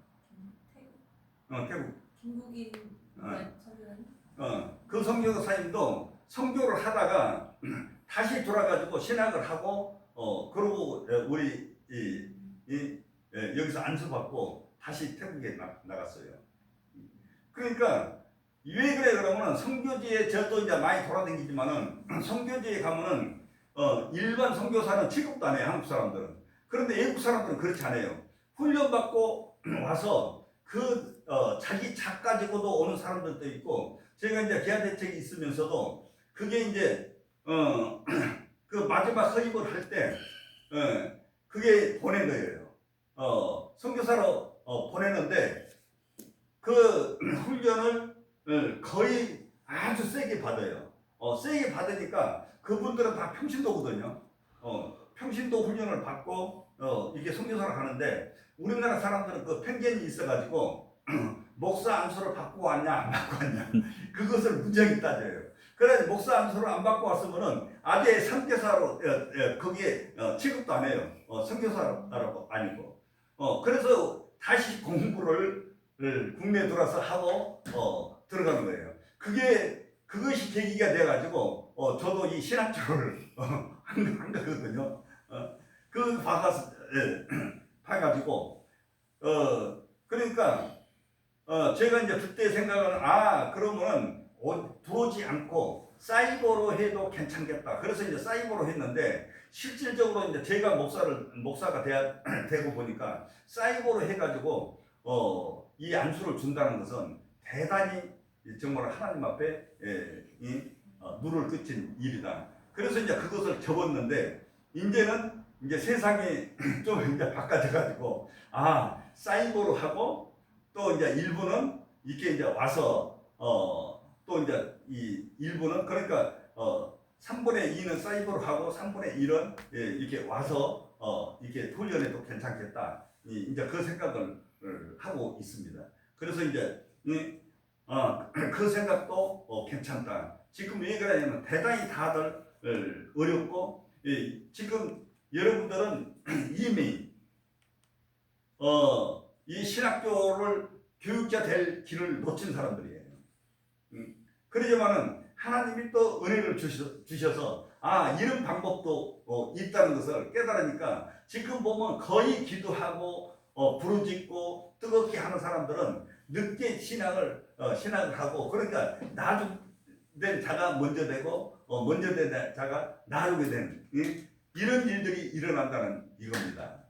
태국. 김국인 선교사님. 그 선교사님도 선교를 하다가 다시 돌아가지고 신학을 하고 그러고 우리 여기서 안수받고 다시 태국에 나갔어요. 그러니까 왜 그래 그러면은 선교지에 저도 이제 많이 돌아다니지만은 선교지에 가면은 일반 선교사는 취급도 안 해요. 한국 사람들은. 그런데 외국 사람들은 그렇지 않아요. 훈련받고 와서 자기 작 가지고도 오는 사람들도 있고, 제가 이제 기아 대책이 있으면서도 그게 이제 그 마지막 서입을 할 때 그게 보낸 거예요. 선교사로 보내는데 그 훈련을 거의 아주 세게 받아요. 세게 받으니까 그분들은 다 평신도거든요. 평신도 훈련을 받고 이게 선교사를 하는데, 우리나라 사람들은 그 편견이 있어가지고 목사 안수를 받고 왔냐 안 받고 왔냐 그것을 무지하게 따져요. 그래 목사 안수를 안 받고 왔으면은 아예 선교사로 거기에 취급도 안 해요. 선교사라고 아니고. 그래서 다시 공부를 국내에 들어와서 하고 들어가는 거예요. 그것이 계기가 돼가지고 저도 이 신학교를 한 거거든요. 그 봐가지고 그러니까 제가 이제 그때 생각은 그러면은 들어오지 않고 사이버로 해도 괜찮겠다. 그래서 이제 사이버로 했는데, 실질적으로 이제 제가 목사가 되고 보니까 사이버로 해가지고 이 안수를 준다는 것은 대단히 정말 하나님 앞에 눈을 끄친 일이다. 그래서 이제 그것을 접었는데, 이제는 이제 세상이 좀 이제 바꿔져가지고 사이버로 하고, 또 이제 일부는 이렇게 이제 와서 또 이제 이 일부는 그러니까 3분의 2는 사이버로 하고 3분의 1은 이렇게 와서 이렇게 훈련해도 괜찮겠다. 이제 그 생각을 하고 있습니다. 그래서 이제 그 생각도 괜찮다. 지금 왜 그러냐면 대단히 다들 어렵고, 지금 여러분들은 이미 이 신학교를 교육자 될 길을 놓친 사람들이에요. 그러지만은 하나님이 또 은혜를 주셔서 이런 방법도 있다는 것을 깨달으니까 지금 보면 거의 기도하고 부르짖고 뜨겁게 하는 사람들은 늦게 신앙을 하고, 그러니까 나중된 자가 먼저 되고 먼저 된 자가 나중에 되는 이런 일들이 일어난다는 이겁니다.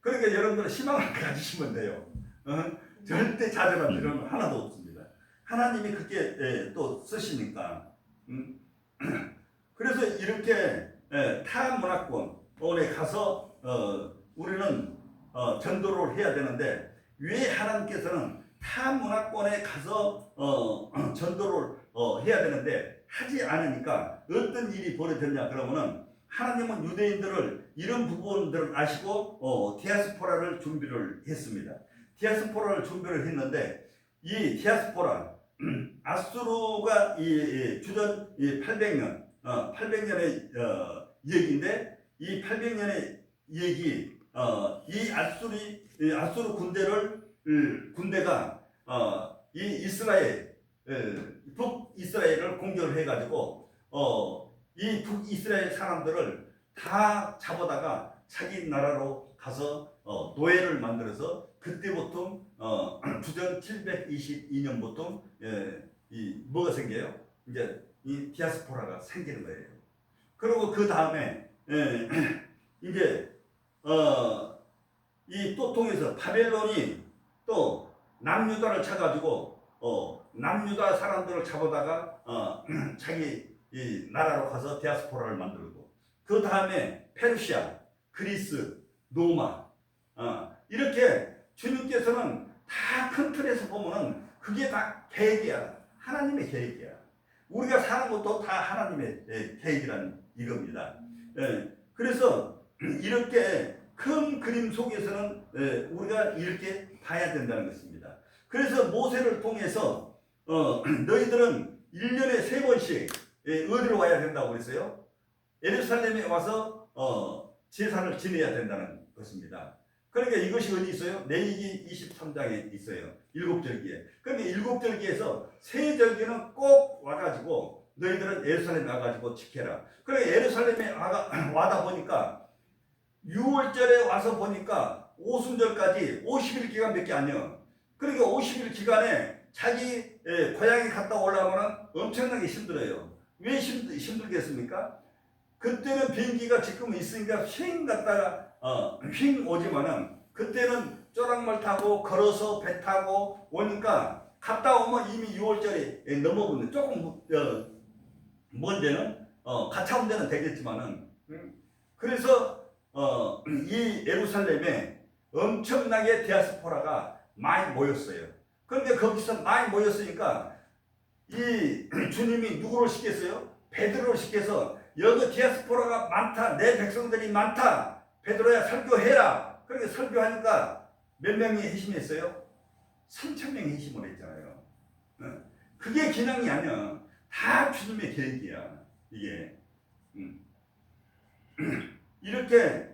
그러니까 여러분들은 희망을 가지시면 돼요. 절대 좌절할 필요는 하나도 없습니다. 하나님이 그렇게 또 쓰시니까. 그래서 이렇게 타 문화권에 가서 우리는 전도를 해야 되는데, 왜 하나님께서는 타 문화권에 가서 전도를 해야 되는데 하지 않으니까 어떤 일이 벌어졌냐 그러면은, 하나님은 유대인들을 이런 부분들을 아시고 디아스포라를 준비를 했습니다. 디아스포라를 준비를 했는데, 이 디아스포라 아수르가 주전 800년 800년의 얘기인데, 이 800년의 얘기 이 아수르 군대가 이 이스라엘 북이스라엘을 공격을 해가지고 이 북이스라엘 사람들을 다 잡아다가 자기 나라로 가서 노예를 만들어서, 그때부터 주전 722년부터 뭐가 생겨요? 이제 이 디아스포라가 생기는 거예요. 그리고 그 다음에 이제 이 또 통해서 바벨론이 또 남유다를 쳐가지고 남유다 사람들을 잡아다가 자기 이 나라로 가서 디아스포라를 만들고, 그 다음에 페르시아, 그리스, 로마 이렇게 주님께서는 다 큰 틀에서 보면은 그게 다 계획이야. 하나님의 계획이야. 우리가 사는 것도 다 하나님의 계획이라는 이겁니다. 그래서 이렇게 큰 그림 속에서는 우리가 이렇게 봐야 된다는 것입니다. 그래서 모세를 통해서 너희들은 1년에 3번씩 어디로 와야 된다고 그랬어요? 예루살렘에 와서 제사를 지내야 된다는 것입니다. 그러니까 이것이 어디 있어요? 레위기 23장에 있어요. 7절기에. 그러니까 7절기에서 3절기는 꼭 와가지고 너희들은 예루살렘에 와가지고 지켜라. 그러니까 예루살렘에 와다 보니까 6월절에 와서 보니까 오순절까지 50일 기간밖에 아니에요. 그러니까 50일 기간에 자기 고향에 갔다 오려면 엄청나게 힘들어요. 왜 힘들겠습니까? 그때는 비행기가 지금 있으니까 휙 갔다가 휙 오지만은, 그때는 쪼락말 타고 걸어서 배 타고 오니까 갔다 오면 이미 6월절에 넘어버리는, 조금 먼 데는 가차운 데는 되겠지만은, 그래서 이 예루살렘에 엄청나게 디아스포라가 많이 모였어요. 그런데 거기서 많이 모였으니까 이 주님이 누구를 시켰어요? 베드로를 시켜서 여기 디아스포라가 많다, 내 백성들이 많다, 베드로야 설교해라. 그렇게 설교하니까 몇 명이 회심했어요? 3,000명이 회심을 했잖아요. 그게 기능이 아니야. 다 주님의 계획이야 이게. 이렇게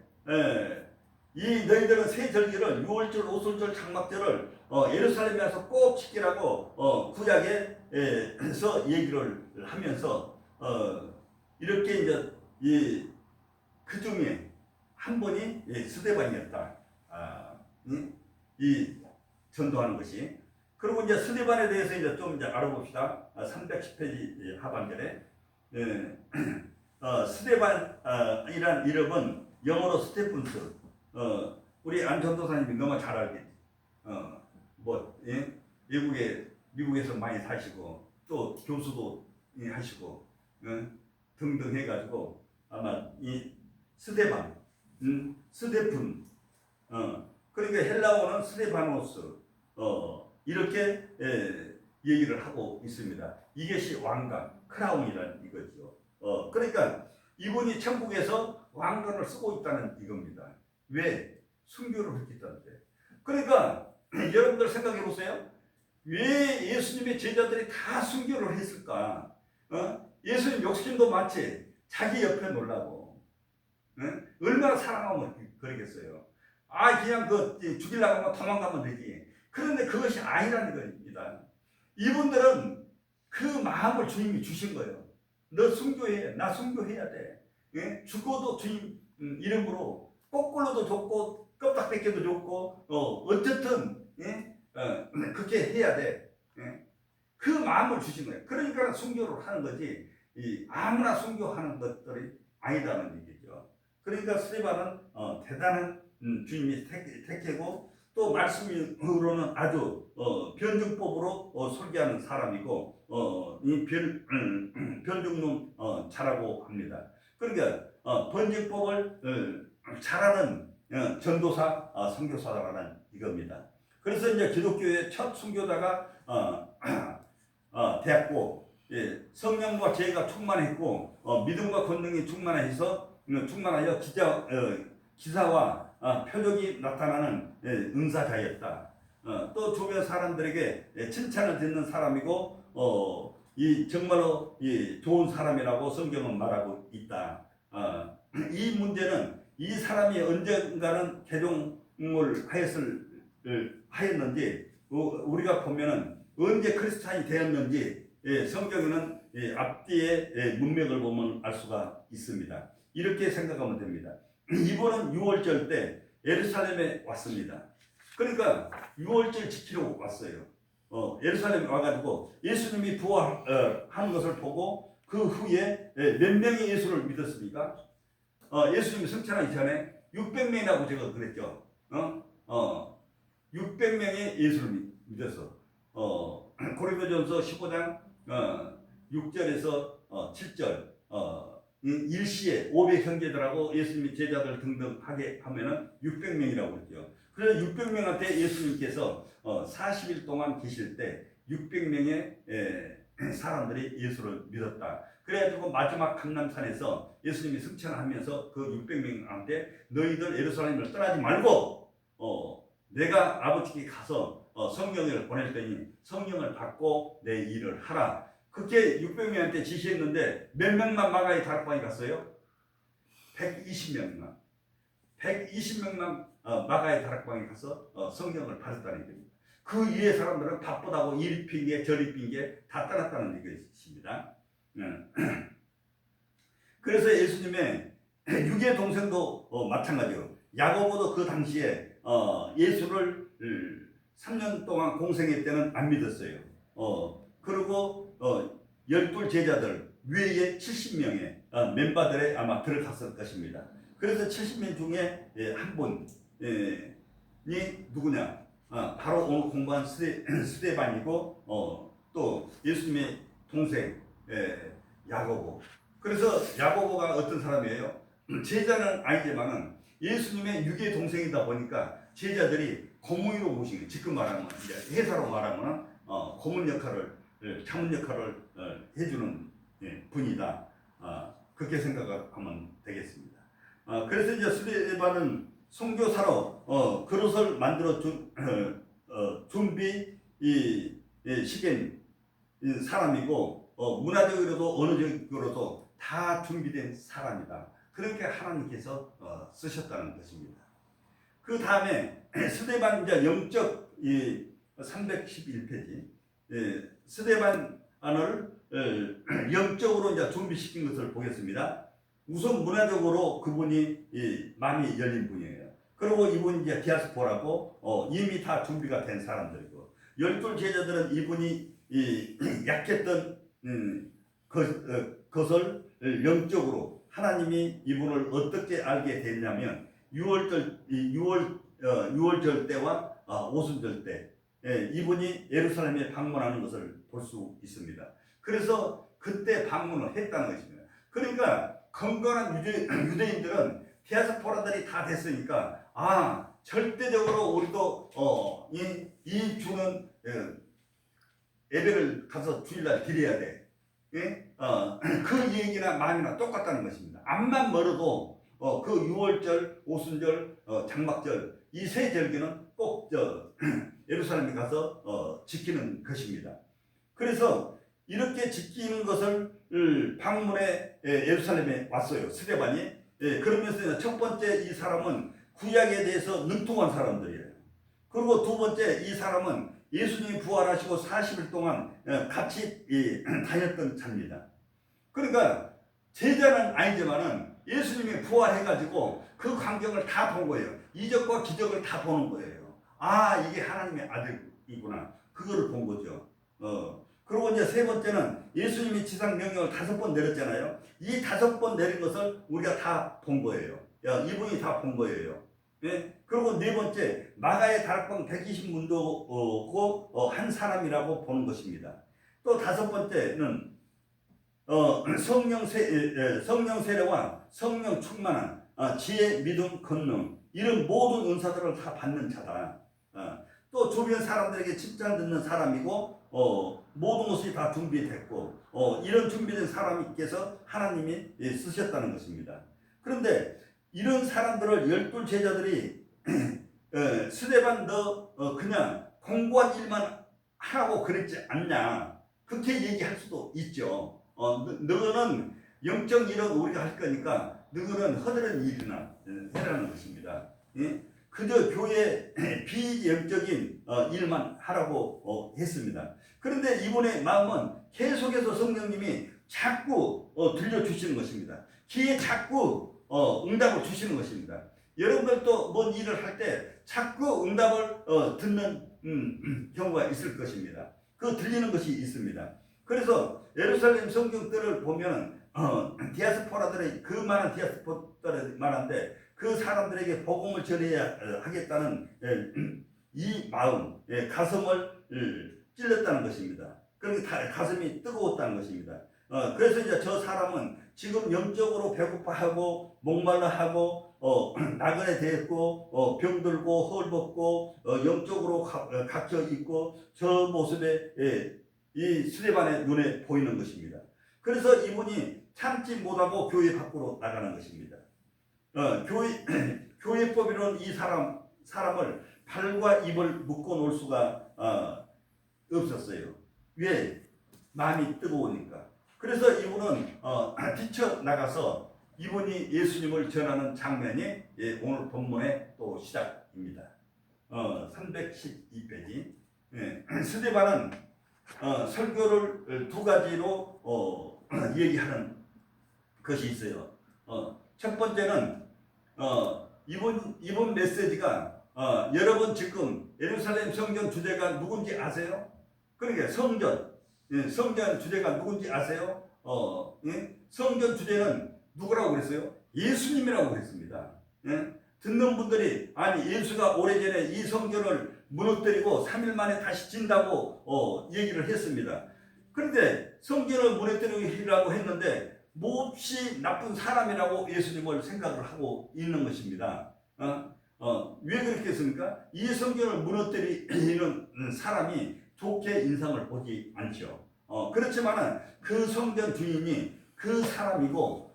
이 너희들은 세 절기를 6월절, 오순절, 장막절을 예루살렘에 와서 꼭 지키라고 구약에서 얘기를 하면서 이렇게 이제 그 중에 한 분이 스데반이었다. 이 전도하는 것이. 그리고 이제 스데반에 대해서 이제 좀 이제 알아봅시다. 310페이지 하반절에 스데반이란 이름은 영어로 스테픈스. 우리 안 전도사님이 너무 잘 알겠지. 미국에서 많이 사시고 또 교수도 하시고 등등 해가지고 아마 이 스데반, 스데픈, 그러니까 헬라어는 스데바노스 이렇게 얘기를 하고 있습니다. 이것이 왕관, 크라운이라는 이거죠. 그러니까 이분이 천국에서 왕관을 쓰고 있다는 이겁니다. 왜? 순교를 했다는데. 그러니까 여러분들 생각해 보세요. 왜 예수님의 제자들이 다 순교를 했을까? 예수님 욕심도 많지. 자기 옆에 놀라고. 얼마나 사랑하면 그러겠어요. 그냥 죽이려고 하면 도망가면 되지. 그런데 그것이 아니라는 겁니다. 이분들은 그 마음을 주님이 주신 거예요. 너 순교해. 나 순교해야 돼. 예? 죽어도 주님 이름으로 거꾸로도 좋고 껍딱 뺏겨도 좋고 어쨌든 예? 그렇게 해야 돼. 예? 그 마음을 주신 거예요. 그러니까 순교를 하는 거지 아무나 순교하는 것들이 아니다는 얘기죠. 그러니까 스데반은 대단한 주님이 택하고 또 말씀으로는 아주 변증법으로 설계하는 사람이고 이 변증론 잘하고 합니다. 그러니까 변증법을 잘하는 전도사 선교사라는 이겁니다. 그래서 이제 기독교의 첫 순교자가 되었고 성령과 지혜가 충만했고 믿음과 권능이 충만하여 기사와 표적이 나타나는 은사자였다. 또 주변 사람들에게 칭찬을 듣는 사람이고 이 정말로 좋은 사람이라고 성경은 말하고 있다. 이 문제는 이 사람이 언젠가는 개종을 하였는지 우리가 보면은 언제 크리스찬이 되었는지 성경에는 앞뒤에 문맥을 보면 알 수가 있습니다. 이렇게 생각하면 됩니다. 이번은 6월절 때 예루살렘에 왔습니다. 그러니까 6월절 지키러 왔어요. 예루살렘에 와가지고 예수님이 부활하는 것을 보고 그 후에 몇 명이 예수를 믿었습니까? 예수님이 승천하기 전에 600명이라고 제가 그랬죠. 600명이 예수를 믿어서 고린도전서 15장 6절에서 7절 일시에 500 형제들하고 예수님이 제자들 등등 하게 하면은 600명이라고 그랬죠. 그래서 600명한테 예수님께서 40일 동안 계실 때 600명의 사람들이 예수를 믿었다. 그래가지고 마지막 감람산에서 예수님이 승천하면서 그 600명한테 너희들 예루살렘을 떠나지 말고 내가 아버지께 가서 성령을 보낼 테니 성령을 받고 내 일을 하라. 그렇게 600명한테 지시했는데 몇 명만 마가의 다락방에 갔어요? 120명만. 120명만 마가의 다락방에 가서 성령을 받았다는 얘기입니다. 그 이외의 사람들은 바쁘다고 이리 핑계 저리 핑계 다 떠났다는 얘기입니다. 그래서 예수님의 육의 동생도 마찬가지로 야고보도 그 당시에 예수를 3년 동안 공생애 때는 안 믿었어요. 그리고 12 제자들 위에 70명의 멤버들에 아마 들어갔을 것입니다. 그래서 70명 중에 한 분이 누구냐? 바로 오늘 공부한 스데반이고 또 예수님의 동생 야고보. 그래서 야고보가 어떤 사람이에요? 제자는 아니지만은 예수님의 육의 동생이다 보니까 제자들이 고문으로 모신 거예요. 지금 말하면 이제 회사로 말하면 고문 역할을 자문 역할을 해주는 분이다. 그렇게 생각하면 되겠습니다. 그래서 이제 스데반은 선교사로 그릇을 만들어 준비 시킨 사람이고 문화적으로도 언어적으로도 다 준비된 사람이다. 그렇게 하나님께서 쓰셨다는 것입니다. 그 다음에 스데반 이제 영적 311페이지 스데반을 영적으로 이제 준비시킨 것을 보겠습니다. 우선 문화적으로 그분이 마음이 열린 분이에요. 그리고 이분이 이제 디아스포라고 이미 다 준비가 된 사람들이고 12 제자들은 이분이 약했던 것을 영적으로 하나님이 이분을 어떻게 알게 됐냐면 6월절 때와 오순절 때 이분이 예루살렘에 방문하는 것을 볼 수 있습니다. 그래서 그때 방문을 했다는 것입니다. 그러니까 건강한 유대인들은 디아스포라들이 다 됐으니까 절대적으로 우리도 이 주는 예배를 가서 주일날 드려야 돼. 그 얘기나 마음이나 똑같다는 것입니다. 암만 멀어도 그 6월절, 오순절, 장막절 이 세 절기는 꼭 예루살렘에 가서 지키는 것입니다. 그래서 이렇게 지키는 것을 방문해 예루살렘에 왔어요. 스데반이. 그러면서 첫 번째 이 사람은 구약에 대해서 능통한 사람들이에요. 그리고 두 번째 이 사람은 예수님이 부활하시고 40일 동안 같이 다녔던 자입니다. 그러니까 제자는 아니지만은 예수님이 부활해가지고 그 광경을 다 본 거예요. 이적과 기적을 다 보는 거예요. 아, 이게 하나님의 아들이구나. 그거를 본 거죠. 그리고 이제 세 번째는 예수님이 지상 명령을 5번 내렸잖아요. 이 5번 내린 것을 우리가 다 본 거예요. 이분이 다 본 거예요. 예? 그리고 네 번째, 마가의 다락방 120문도고 한 사람이라고 보는 것입니다. 또 5번째는 성령 세례와 성령 충만한 지혜, 믿음, 권능 이런 모든 은사들을 다 받는 자다. 또 주변 사람들에게 칭찬 듣는 사람이고 모든 것이 다 준비됐고 이런 준비된 사람께서 하나님이 쓰셨다는 것입니다. 그런데 이런 사람들을 12 제자들이 스데반 너 그냥 공부한 일만 하라고 그랬지 않냐 그렇게 얘기할 수도 있죠. 너는 영적 일은 우리가 할 거니까 너는 허드렛 일이나 해라는 것입니다. 예? 그저 교회 비영적인 일만 하라고 했습니다. 그런데 이분의 마음은 계속해서 성령님이 자꾸 들려주시는 것입니다. 귀에 자꾸 응답을 주시는 것입니다. 여러분들도 뭔 일을 할 때 자꾸 응답을 듣는 경우가 있을 것입니다. 그 들리는 것이 있습니다. 그래서 예루살렘 성경들을 보면 디아스포라들의 그 많은 디아스포라들이 많은데 그 사람들에게 복음을 전해야 하겠다는 이 마음, 가슴을 찔렸다는 것입니다. 그러니까 가슴이 뜨거웠다는 것입니다. 그래서 이제 저 사람은 지금 영적으로 배고파하고 목말라하고 나그네 됐고 병들고 헐벗고 영적으로 갇혀 있고 저 모습에 이 스데반의 눈에 보이는 것입니다. 그래서 이분이 참지 못하고 교회 밖으로 나가는 것입니다. 교회법이로는 이 사람을 발과 입을 묶어 놓을 수가 없었어요. 왜? 마음이 뜨거우니까. 그래서 이분은 뛰쳐나가서 이분이 예수님을 전하는 장면이 오늘 본문의 또 시작입니다. 312페이지. 스데반은 설교를 두 가지로 얘기하는 것이 있어요. 첫 번째는 이번 메시지가 여러분 지금 예루살렘 성전 주제가 누군지 아세요? 그러니까 성전 주제가 누군지 아세요? 성전 주제는 누구라고 그랬어요? 예수님이라고 그랬습니다. 듣는 분들이 아니 예수가 오래전에 이 성전을 무너뜨리고 3일 만에 다시 진다고 얘기를 했습니다. 그런데 성전을 무너뜨리라고 했는데 몹시 나쁜 사람이라고 예수님을 생각을 하고 있는 것입니다. 왜 그렇게 했습니까? 이 성전을 무너뜨리는 사람이 좋게 인상을 보지 않죠. 그렇지만은 그 성전 주인이 그 사람이고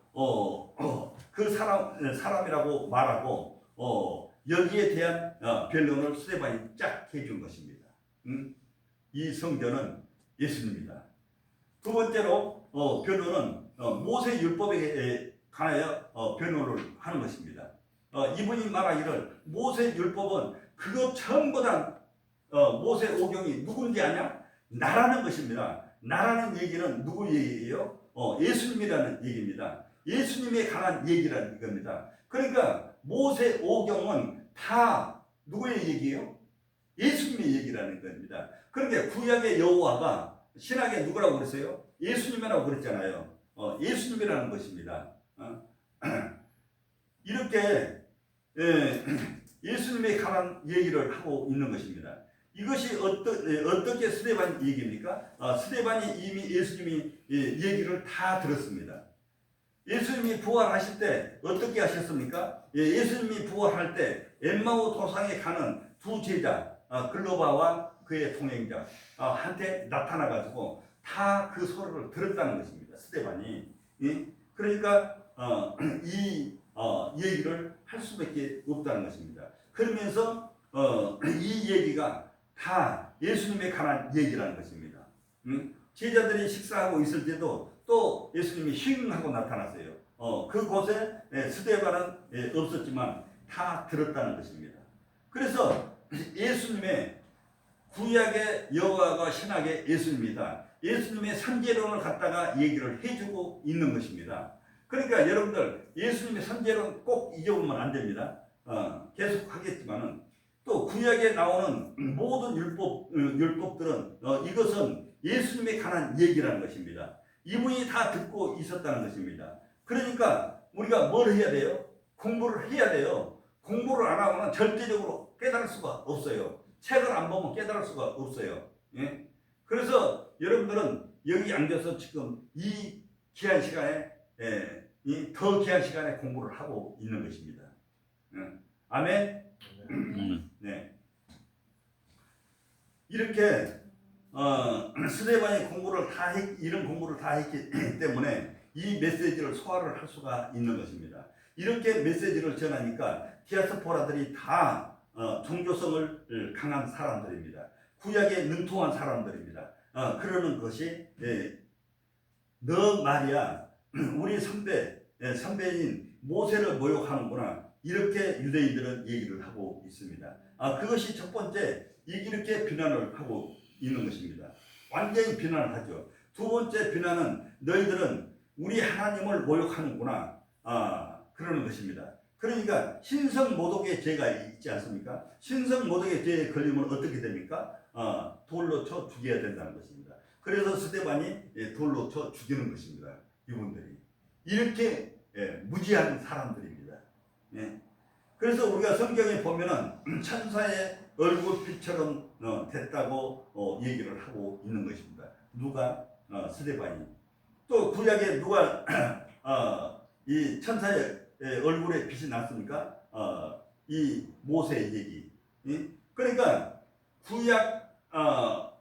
그 사람이라고 말하고 여기에 대한 변론을 스데반이 쫙 해준 것입니다. 이 성전은 예수님이다. 두 번째로 변론은 모세 율법에 관하여 변론을 하는 것입니다. 이분이 말하기를 모세 율법은 그거 전부 다 모세 오경이 누군지 아냐? 나라는 것입니다. 나라는 얘기는 누구 얘기예요? 예수님이라는 얘기입니다. 예수님에 관한 얘기라는 겁니다. 그러니까 모세 오경은 다 누구의 얘기예요? 예수님의 얘기라는 겁니다. 그러니까 구약의 여호와가 신약에 누구라고 그랬어요? 예수님이라고 그랬잖아요. 예수님이라는 것입니다. 이렇게 예수님에 관한 얘기를 하고 있는 것입니다. 이것이 어떻게 스데반 얘기입니까? 스데반이 이미 예수님이 얘기를 다 들었습니다. 예수님이 부활하실 때 어떻게 하셨습니까? 예수님이 부활할 때 엠마오 도상에 가는 두 제자 글로바와 그의 동행자 한테 나타나가지고 다 그 소리를 들었다는 것입니다. 스데반이. 그러니까 이 얘기를 할 수밖에 없다는 것입니다. 그러면서 이 얘기가 다 예수님에 관한 얘기라는 것입니다. 제자들이 식사하고 있을 때도 또 예수님이 힝 하고 나타났어요. 그곳에 스데반은 없었지만 다 들었다는 것입니다. 그래서 예수님의 구약의 여호와가 신약의 예수님이다. 예수님의 선제론을 갖다가 얘기를 해주고 있는 것입니다. 그러니까 여러분들 예수님의 선제론 꼭 잊어보면 안 됩니다. 계속 하겠지만은 또 구약에 나오는 모든 율법들은 이것은 예수님에 관한 얘기라는 것입니다. 이분이 다 듣고 있었다는 것입니다. 그러니까 우리가 뭘 해야 돼요? 공부를 해야 돼요. 공부를 안 하고는 절대적으로 깨달을 수가 없어요. 책을 안 보면 깨달을 수가 없어요. 예? 그래서 여러분들은 여기 앉아서 지금 이 귀한 시간에 이 더 귀한 시간에 공부를 하고 있는 것입니다. 아멘. 네. 이렇게 스데반이 이런 공부를 다 했기 때문에 이 메시지를 소화를 할 수가 있는 것입니다. 이렇게 메시지를 전하니까 디아스포라들이 다 종교성을 강한 사람들입니다. 구약에 능통한 사람들입니다. 그러는 것이 너 말이야 우리 선배인 모세를 모욕하는구나, 이렇게 유대인들은 얘기를 하고 있습니다. 그것이 첫 번째, 이렇게 비난을 하고 있는 것입니다. 완전히 비난을 하죠. 두 번째 비난은 너희들은 우리 하나님을 모욕하는구나, 그러는 것입니다. 그러니까 신성모독의 죄가 있지 않습니까? 신성모독의 죄에 걸리면 어떻게 됩니까? 돌로 쳐 죽여야 된다는 것입니다. 그래서 스데반이 돌로 쳐 죽이는 것입니다. 이분들이 이렇게 무지한 사람들입니다. 그래서 우리가 성경에 보면은 천사의 얼굴빛처럼 됐다고 얘기를 하고 있는 것입니다. 누가? 스데반이. 또 구약에 누가 이 천사의 얼굴에 빛이 났습니까? 이 모세의 얘기. 그러니까 구약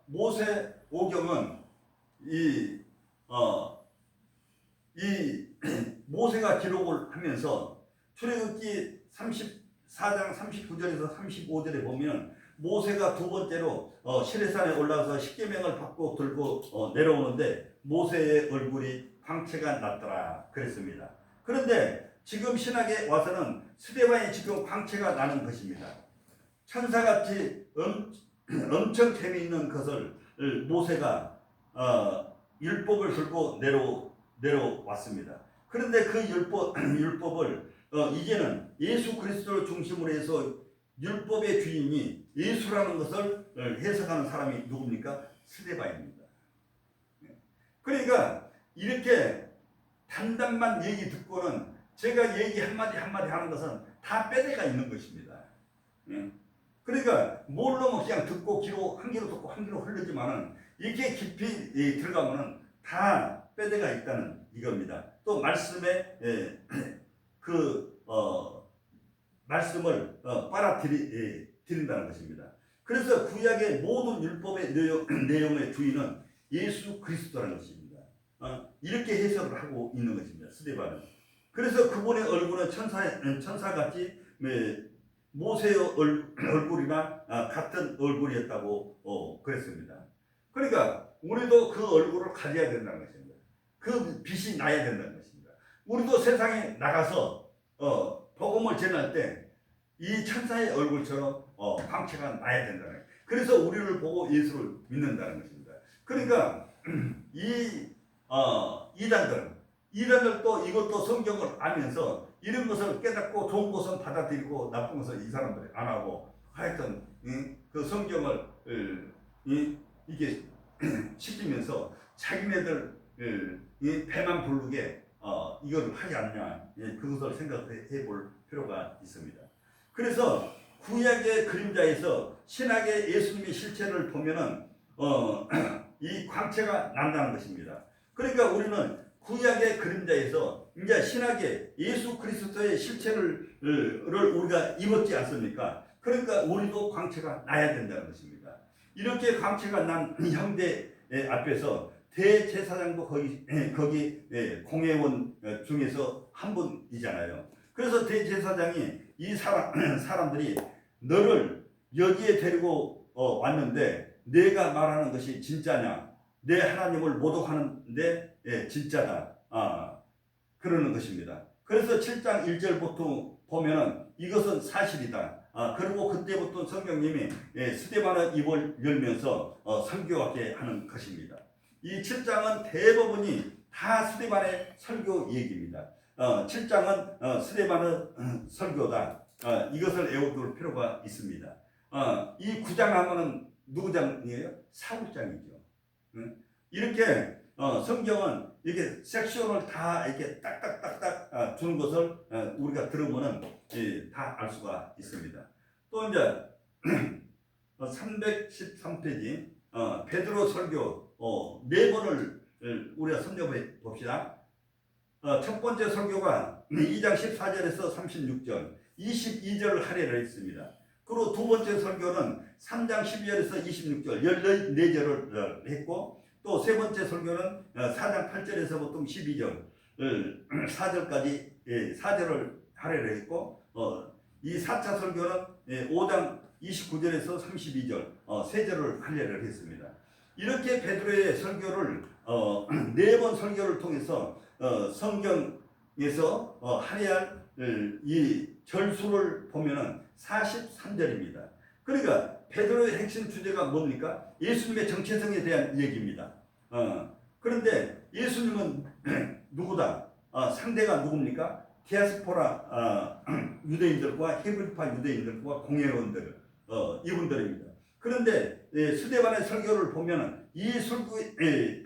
모세 오경은 이 모세가 기록을 하면서 출애굽기 34장 39절에서 35절에 보면 모세가 두 번째로 시내산에 올라가서 십계명을 받고 들고 내려오는데 모세의 얼굴이 광채가 났더라 그랬습니다. 그런데 지금 신학에 와서는 스데반이 지금 광채가 나는 것입니다. 천사같이 엄청 재미있는 것을 모세가 율법을 들고 내려왔습니다. 그런데 그 율법을 이제는 예수 그리스도를 중심으로 해서 율법의 주인이 예수라는 것을 해석하는 사람이 누굽니까? 스데반입니다. 그러니까 이렇게 단단만 얘기 듣고는 제가 얘기 한마디 하는 것은 다 빼대가 있는 것입니다. 그러니까 뭘로 그냥 듣고 한 귀로 듣고 한 귀로 흐르지만은 이렇게 깊이 들어가면은 다 빼대가 있다는 이겁니다. 또 말씀에 말씀을 빨아들인다는 것입니다. 그래서 구약의 모든 율법의 내용의 주인은 예수 그리스도라는 것입니다. 이렇게 해석을 하고 있는 것입니다. 스데반은. 그래서 그분의 얼굴은 천사같이 모세의 얼굴이나 같은 얼굴이었다고 그랬습니다. 그러니까 우리도 그 얼굴을 가져야 된다는 것입니다. 그 빛이 나야 된다는 것입니다. 우리도 세상에 나가서 복음을 전할 때 이 천사의 얼굴처럼 광채가 나야 된다는 거예요. 그래서 우리를 보고 예수를 믿는다는 것입니다. 그러니까 이단들도 이것도 성경을 알면서 이런 것을 깨닫고 좋은 것은 받아들이고 나쁜 것은 이 사람들이 안 하고 하여튼 그 성경을 이게 시키면서 자기네들 배만 부르게 이걸 하지 않냐, 그것을 생각해 볼 필요가 있습니다. 그래서 구약의 그림자에서 신약의 예수님의 실체를 보면은 이 광채가 난다는 것입니다. 그러니까 우리는 구약의 그림자에서 이제 신약의 예수 그리스도의 실체를 우리가 입었지 않습니까? 그러니까 우리도 광채가 나야 된다는 것입니다. 이렇게 광채가 난 형제 앞에서 대제사장도 거기 공회원 중에서 한 분이잖아요. 그래서 대제사장이 이 사람들이 너를 여기에 데리고 왔는데 내가 말하는 것이 진짜냐? 내 하나님을 모독하는데 진짜다. 그러는 것입니다. 그래서 7장 1절부터 보면은 이것은 사실이다. 그리고 그때부터 성경님이 스데반의 입을 열면서 선교하게 하는 것입니다. 이 7장은 대부분이 다 스데반의 설교 얘기입니다. 7장은 스데반의 설교다. 이것을 외워둘 필요가 있습니다. 이 9장 하면은 누구 장이에요? 사울장이죠. 이렇게 성경은 이렇게 섹션을 다 이렇게 딱딱딱딱 주는 것을 우리가 들으면은 다 알 수가 있습니다. 또 이제 313페이지 베드로 설교 네 번을 우리가 선정해 봅시다. 첫 번째 설교가 2장 14절에서 36절, 22절을 할애를 했습니다. 그리고 두 번째 설교는 3장 12절에서 26절, 14절을 했고, 또 세 번째 설교는 4장 8절에서부터 12절, 4절까지 4절을 할애를 했고, 이 4차 설교는 5장 29절에서 32절, 3절을 할애를 했습니다. 이렇게 베드로의 설교를 네 번 설교를 통해서 성경에서 할애할 이 절수를 보면은 43절입니다. 그러니까 베드로의 핵심 주제가 뭡니까? 예수님의 정체성에 대한 얘기입니다. 그런데 예수님은 누구다? 상대가 누굽니까? 디아스포라 유대인들과 히브리파 유대인들과 공회원들 이분들입니다. 그런데 스데반의 설교를 보면은 이 설교에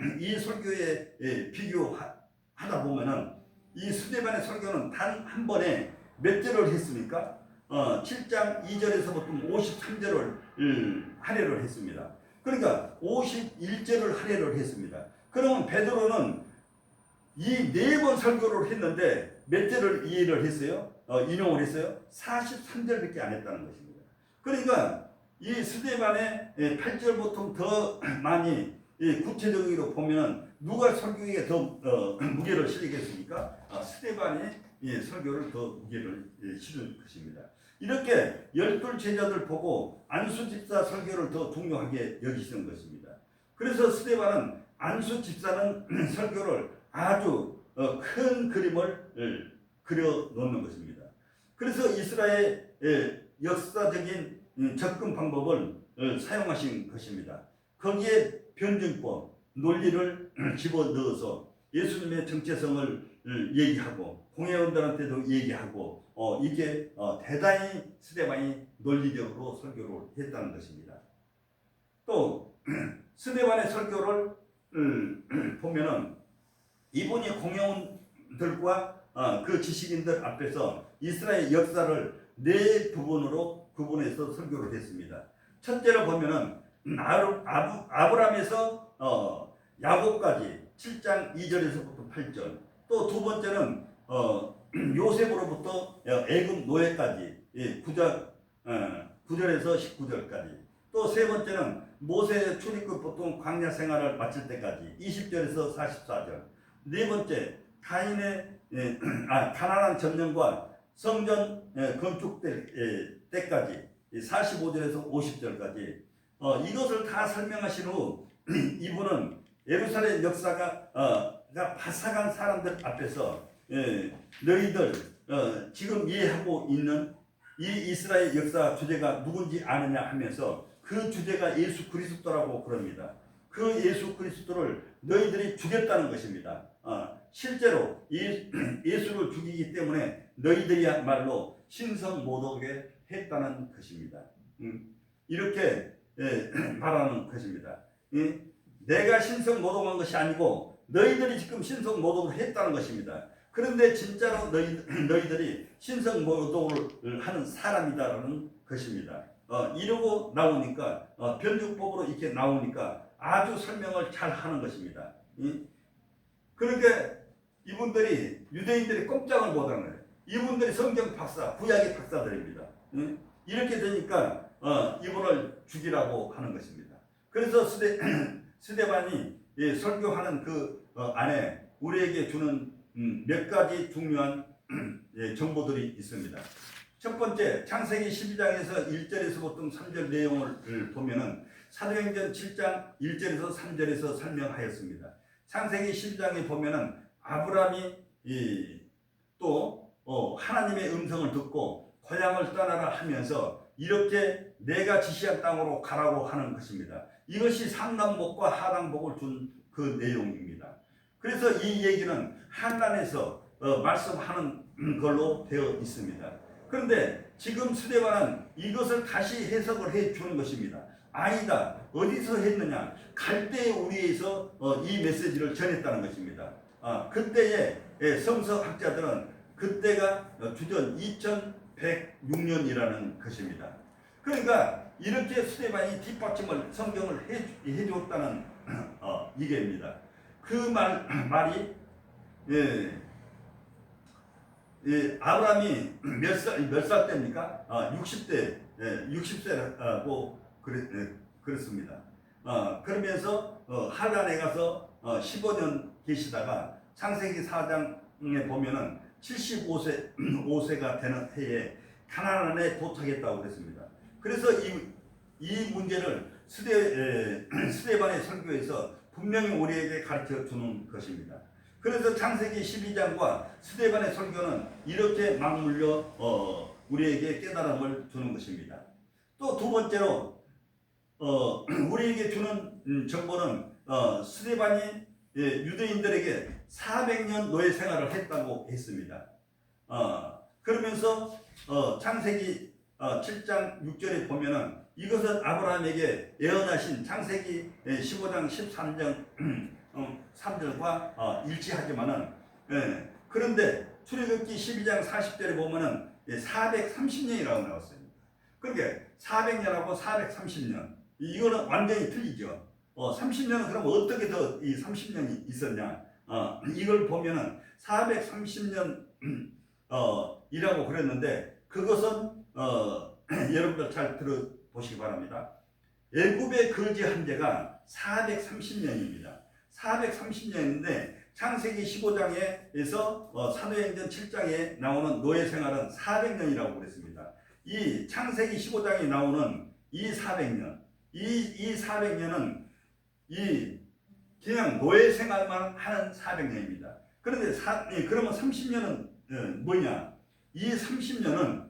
비교하다 보면은 이 스데반의 설교는 단 한 번에 몇 절을 했습니까? 7장 2절에서부터 53절을 할애를 했습니다. 그러니까 51절을 할애를 했습니다. 그러면 베드로는 이 네 번 설교를 했는데 몇 절을 이해를 했어요? 인용을 했어요? 43절밖에 안 했다는 것입니다. 그러니까 이 스데반의 8절부터 더 많이 구체적으로 보면 누가 설교에 더 무게를 실리겠습니까? 스데반이 설교를 더 무게를 실을 것입니다. 이렇게 12 제자들 보고 안수 집사 설교를 더 중요하게 여기시는 것입니다. 그래서 스데반은 안수 집사는 설교를 아주 큰 그림을 그려 놓는 것입니다. 그래서 이스라엘의 역사적인 접근 방법을 사용하신 것입니다. 거기에 변증법, 논리를 집어넣어서 예수님의 정체성을 얘기하고 공회원들한테도 얘기하고 이게 대단히 스데반이 논리적으로 설교를 했다는 것입니다. 또 스데반의 설교를 보면은 이분이 공회원들과 그 지식인들 앞에서 이스라엘 역사를 네 부분으로 구분해서 설교를 했습니다. 첫째로 보면은 아브람에서 야곱까지 7장 2절에서부터 8절, 또 두 번째는 요셉으로부터 애굽 노예까지 9절에서 19절까지, 또 세 번째는 모세 출입국부터 광야 생활을 마칠 때까지 20절에서 44절, 네 번째 가인의 가나안 점령과 성전 건축 때까지 45절에서 50절까지 이것을 다 설명하신 후 이분은 예루살렘 역사가 바삭한 사람들 앞에서 너희들 지금 이해하고 있는 이 이스라엘 역사 주제가 누군지 아느냐 하면서 그 주제가 예수 그리스도라고 그럽니다. 그 예수 그리스도를 너희들이 죽였다는 것입니다. 실제로 예수를 죽이기 때문에 너희들이야말로 신성모독에 했다는 것입니다. 이렇게 말하는 것입니다. 내가 신성모독한 것이 아니고 너희들이 지금 신성모독을 했다는 것입니다. 그런데 진짜로 너희들이 신성모독을 하는 사람이다라는 것입니다. 이러고 나오니까 변증법으로 이렇게 나오니까 아주 설명을 잘 하는 것입니다. 그러니까 이분들이 유대인들이 꼼짝을 못하는 거예요. 이분들이 성경 박사, 구약의 박사들입니다. 이렇게 되니까 이분을 죽이라고 하는 것입니다. 그래서 스데반이 설교하는 그 안에 우리에게 주는 몇 가지 중요한 정보들이 있습니다. 첫 번째, 창세기 12장에서 1절에서부터 3절 내용을 보면은 사도행전 7장 1절에서 3절에서 설명하였습니다. 창세기 12장에 보면은 아브라함이 또 하나님의 음성을 듣고 고향을 떠나라 하면서 이렇게 내가 지시한 땅으로 가라고 하는 것입니다. 이것이 상당복과 하당복을 준 그 내용입니다. 그래서 이 얘기는 한란에서 말씀하는 걸로 되어 있습니다. 그런데 지금 스데반은 이것을 다시 해석을 해 주는 것입니다. 아니다. 어디서 했느냐? 갈대의 우리에서 이 메시지를 전했다는 것입니다. 그때의 성서학자들은 그때가 주전 2106년이라는 것입니다. 그러니까 이렇게 스데반이 뒷받침을 성경을 해줬다는 이게입니다. 그 말이 아브라함이 몇 살 때입니까? 60대, 60세라고 그랬습니다. 그러면서 한란에 가서 15년 계시다가 창세기 4장에 보면은 75세가 되는 해에 가나안에 도착했다고 그랬습니다. 그래서 이 문제를 스데반의 설교에서 분명히 우리에게 가르쳐 주는 것입니다. 그래서 창세기 12장과 스데반의 설교는 이렇게 맞물려 우리에게 깨달음을 주는 것입니다. 또 두 번째로 우리에게 주는 정보는 스데반이 유대인들에게 400년 노예 생활을 했다고 했습니다. 그러면서 창세기 7장 6절에 보면은 이것은 아브라함에게 예언하신 창세기 15장 13장 3절과 일치하지만은 그런데 출애굽기 12장 40절에 보면은 430년이라고 나왔습니다. 그러니까 400년하고 430년 이거는 완전히 틀리죠. 30년은 그럼 어떻게 더 이 30년이 있었냐? 이걸 보면은 430년 이라고 그랬는데 그것은 여러분들 잘 들어보시기 바랍니다. 애굽의 거지 한제가 430년입니다. 430년인데 창세기 15장에서 사도행전 7장에 나오는 노예 생활은 400년이라고 그랬습니다. 이 창세기 15장에 나오는 이 400년, 이 400년은 그냥 노예 생활만 하는 400년입니다. 그런데 그러면 30년은 뭐냐? 이 30년은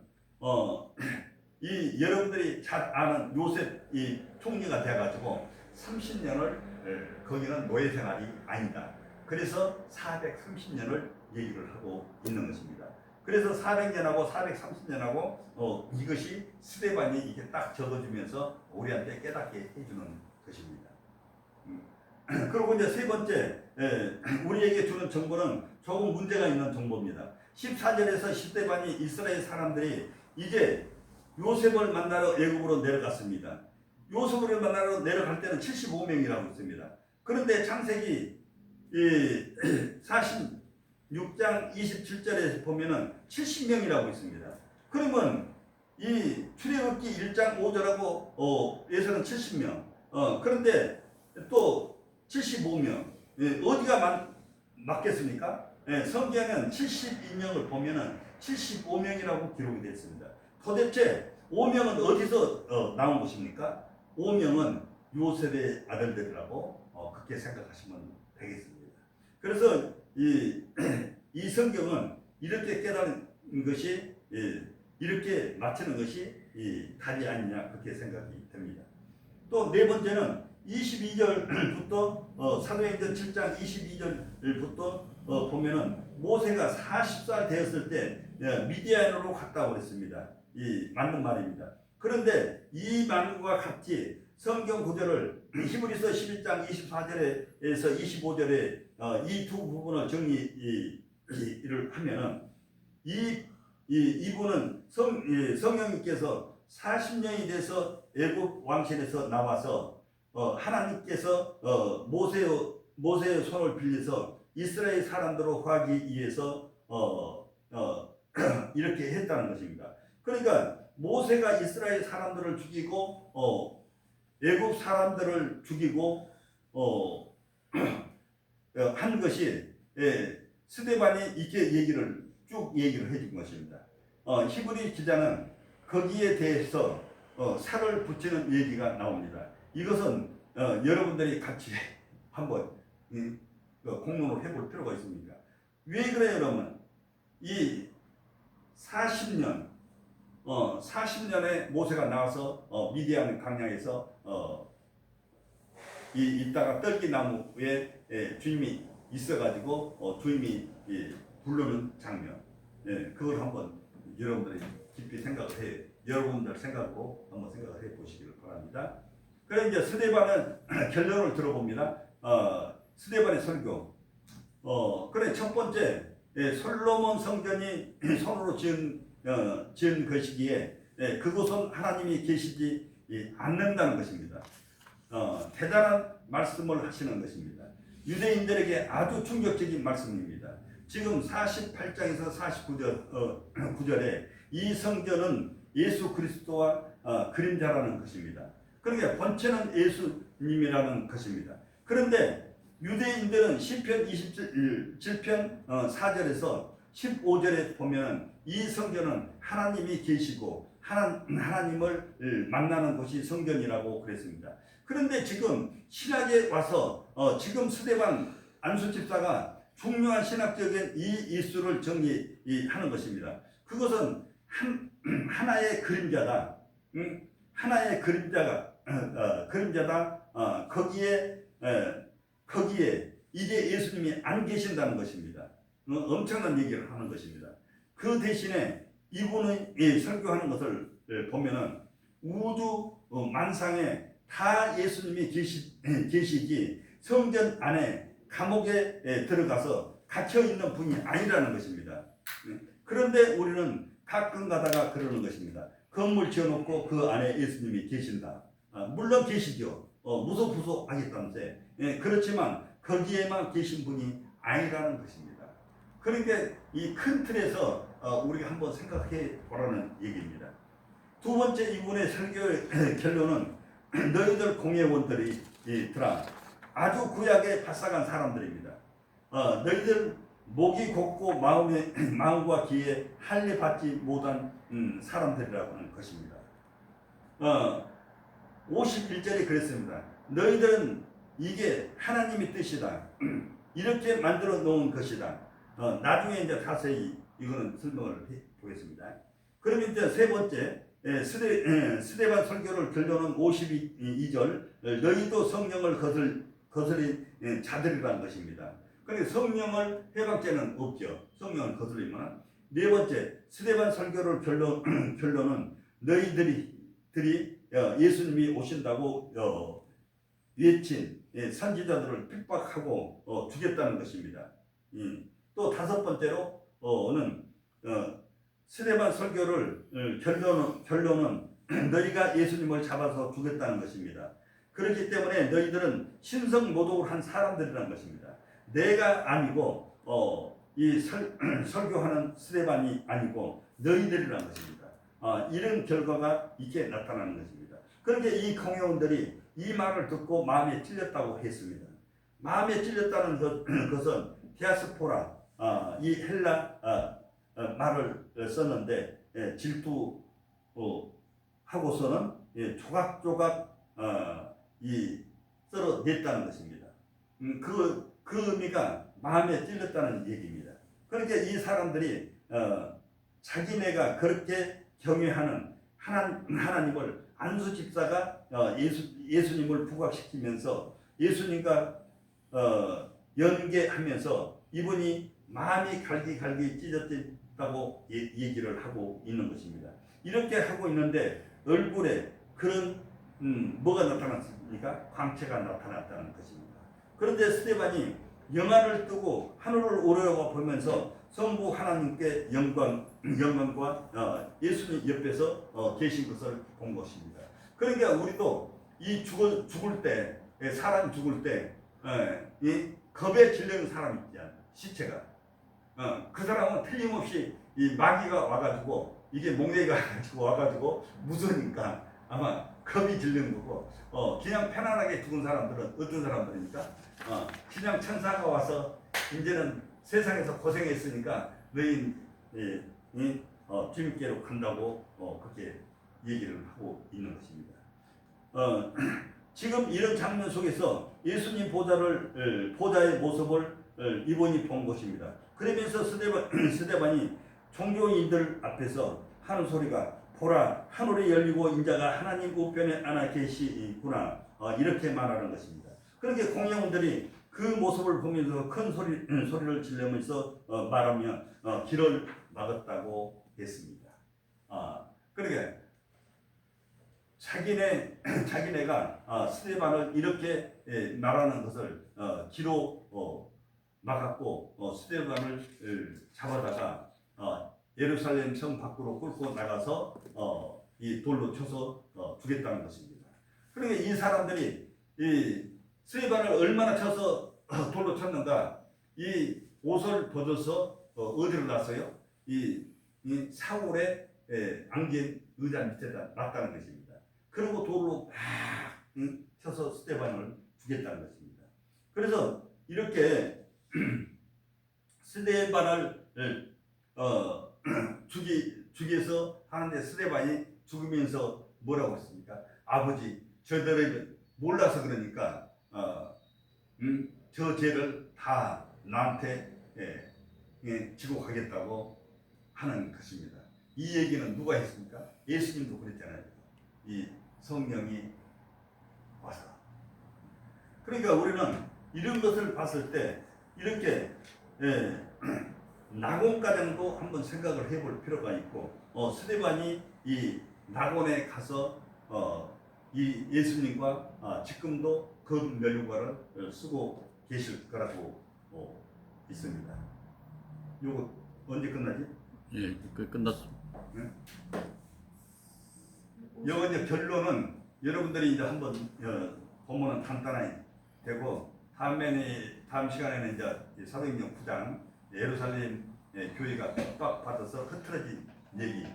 이 여러분들이 잘 아는 요셉 이 총리가 돼가지고 30년을 거기는 노예 생활이 아니다. 그래서 430년을 얘기를 하고 있는 것입니다. 그래서 400년하고 430년하고 이것이 스데반이 이게 딱 적어주면서 우리한테 깨닫게 해주는 것입니다. 그리고 이제 세 번째 우리에게 주는 정보는 조금 문제가 있는 정보입니다. 14절에서 스데반이 이스라엘 사람들이 이제 요셉을 만나러 애굽으로 내려갔습니다. 요셉을 만나러 내려갈 때는 75명이라고 있습니다. 그런데 창세기 46장 27절에 보면은 70명이라고 있습니다. 그러면 이 출애굽기 1장 5절하고 에서는 70명. 그런데 또 75명. 어디가 맞겠습니까? 성경은 72명을 보면은 75명이라고 기록이 되어 있습니다. 도대체 5명은 어디서 나온 것입니까? 5명은 요셉의 아들들이라고 그렇게 생각하시면 되겠습니다. 그래서 이 성경은 이렇게 깨달은 것이 이렇게 맞추는 것이 답이 아니냐 그렇게 생각이 됩니다. 또 네 번째는 22절부터 사도행전 7장 22절부터 보면은 모세가 40살 되었을 때 미디안으로 갔다고 그랬습니다. 맞는 말입니다. 그런데 이 말과 같이 성경 구절을 히브리서 11장 24절에서 25절에 이 두 부분을 정리를 하면은 이분은 성령님께서 40년이 돼서 애굽 왕실에서 나와서 하나님께서 모세의 손을 빌려서 이스라엘 사람들을 구하기 위해서 이렇게 했다는 것입니다. 그러니까 모세가 이스라엘 사람들을 죽이고 애굽 사람들을 죽이고 한 것이 스데반이 이렇게 쭉 얘기를 해준 것입니다. 히브리 기자는 거기에 대해서 살을 붙이는 얘기가 나옵니다. 이것은 여러분들이 같이 한번 공론을 해볼 필요가 있습니다. 왜 그래요, 여러분? 이 40년에 모세가 나와서 미디안 광야에서 있다가 떨기나무에 주님이 있어가지고 주님이 부르는 장면, 그걸 한번 여러분들이 깊이 생각을 해, 여러분들 생각으로 한번 생각을 해 보시기를 바랍니다. 그래 이제 스데반은 결론을 들어봅니다. 스데반의 설교. 그래 첫 번째 솔로몬 성전이 손으로 지은 것이기에 그곳은 하나님이 계시지 않는다는 것입니다. 대단한 말씀을 하시는 것입니다. 유대인들에게 아주 충격적인 말씀입니다. 지금 48장에서 49절에 이 성전은 예수 그리스도와 그림자라는 것입니다. 그러니까 본체는 예수님이라는 것입니다. 그런데 유대인들은 시편 27편 4절에서 15절에 보면 이 성전은 하나님이 계시고 하나님을 만나는 곳이 성전이라고 그랬습니다. 그런데 지금 신학에 와서 지금 스데반 안수집사가 중요한 신학적인 이 이슈를 정리하는 것입니다. 그것은 하나의 그림자다. 하나의 그림자다. 거기에 이제 예수님이 안 계신다는 것입니다. 엄청난 얘기를 하는 것입니다. 그 대신에 이분이 설교하는 것을 보면은 우주 만상에 다 예수님이 계시지 성전 안에 감옥에 들어가서 갇혀 있는 분이 아니라는 것입니다. 그런데 우리는 가끔 가다가 그러는 것입니다. 건물 지어놓고 그 안에 예수님이 계신다. 물론 계시죠. 무소부소 하겠다는데 그렇지만 거기에만 계신 분이 아니라는 것입니다. 그러니까 이 큰 틀에서 우리가 한번 생각해 보라는 얘기입니다. 두 번째 이분의 설교의 결론은 너희들 공회원들이더라 아주 구약에 바싹한 사람들입니다. 너희들 목이 곱고 마음과 귀에 할례 받지 못한 사람들이라고 하는 것입니다. 51절에 그랬습니다. 너희들은 이게 하나님의 뜻이다. 이렇게 만들어 놓은 것이다. 나중에 이제 자세히 이거는 설명을 해 보겠습니다. 그러면 이제 세 번째 스데반 설교를 결론은 52절 너희도 성령을 거스린 자들이라는 것입니다. 그러니까 성령을 해방죄는 없죠. 성령을 거스리면 네 번째 스데반 설교를 결론은 너희들이 예수님이 오신다고 외친 선지자들을 핍박하고 죽였다는 것입니다. 또 다섯 번째로는 스데반 설교를 결론은 너희가 예수님을 잡아서 죽였다는 것입니다. 그렇기 때문에 너희들은 신성모독을 한 사람들이라는 것입니다. 내가 아니고 이 설교하는 스데반이 아니고 너희들이라는 것입니다. 이런 결과가 이렇게 나타나는 것입니다. 그런데 이 공회원들이 이 말을 듣고 마음에 찔렸다고 했습니다. 마음에 찔렸다는 것은 디아스포라 이 헬라 말을 썼는데 질투하고서는 조각조각 썰어냈다는 것입니다. 그 의미가 마음에 찔렸다는 얘기입니다. 그러니까 이 사람들이 자기네가 그렇게 경외하는 하나님을 안수집사가 예수님을 부각시키면서 예수님과 연계하면서 이분이 마음이 갈기갈기 찢어졌다고 얘기를 하고 있는 것입니다. 이렇게 하고 있는데 얼굴에 그런 뭐가 나타났습니까? 광채가 나타났다는 것입니다. 그런데 스데반이 영화를 뜨고 하늘을 오르려고 보면서 성부 하나님께 영광과 예수님 옆에서 계신 것을 본 것입니다. 그러니까 우리도 이 죽을 때 사람 죽을 때 이 겁에 질리는 사람이 있잖아. 시체가 그 사람은 틀림없이 이 마귀가 와가지고 이게 몽둥이가 와가지고 무서우니까 아마 겁이 질리는 거고 그냥 편안하게 죽은 사람들은 어떤 사람들입니까? 그냥 천사가 와서 이제는 세상에서 고생했으니까 너희 주님께로 간다고 그렇게 얘기를 하고 있는 것입니다. 지금 이런 장면 속에서 예수님 보좌의 모습을 이분이 본 것입니다. 그러면서 스데반이 종교인들 앞에서 하는 소리가 보라 하늘이 열리고 인자가 하나님 우편에 앉아 계시구나 이렇게 말하는 것입니다. 그렇게 공회원들이 그 모습을 보면서 큰 소리를 지르면서 말하면 길을 막았다고 했습니다. 그러게 자기네가 스데반을 이렇게 말하는 것을 기로 막았고 스데반을 잡아다가 예루살렘 성 밖으로 끌고 나가서 이 돌로 쳐서 죽였다는 것입니다. 그러니까 이 사람들이 이 스데반을 얼마나 쳐서 돌로 쳤는가, 이 옷을 벗어서 어디로 놨어요? 이 사울의 안긴 의자 밑에다 놨다는 것입니다. 그리고 돌로 막 쳐서 스데반을 죽였다는 것입니다. 그래서 이렇게 스데반을 죽여서 하는데 스데반이 죽으면서 뭐라고 했습니까? 아버지, 저들을 몰라서 그러니까 저 죄를 다 나한테 지고 가겠다고 하는 것입니다. 이 얘기는 누가 했습니까? 예수님도 그랬잖아요. 이 성령이 와서. 그러니까 우리는 이런 것을 봤을 때 이렇게 낙원가정도 한번 생각을 해볼 필요가 있고, 스데반이 이 낙원에 가서 이 예수님과 지금도 그 면류관을 쓰고 계실 거라고 있습니다. 요거 언제 끝나지? 예, 끝났어. 요거 이제 결론은 여러분들이 이제 한번 보면은 간단하게 되고, 다음 시간에는 이제 사도행전 9장 예루살렘 교회가 핍박받아서 흩어진 얘기.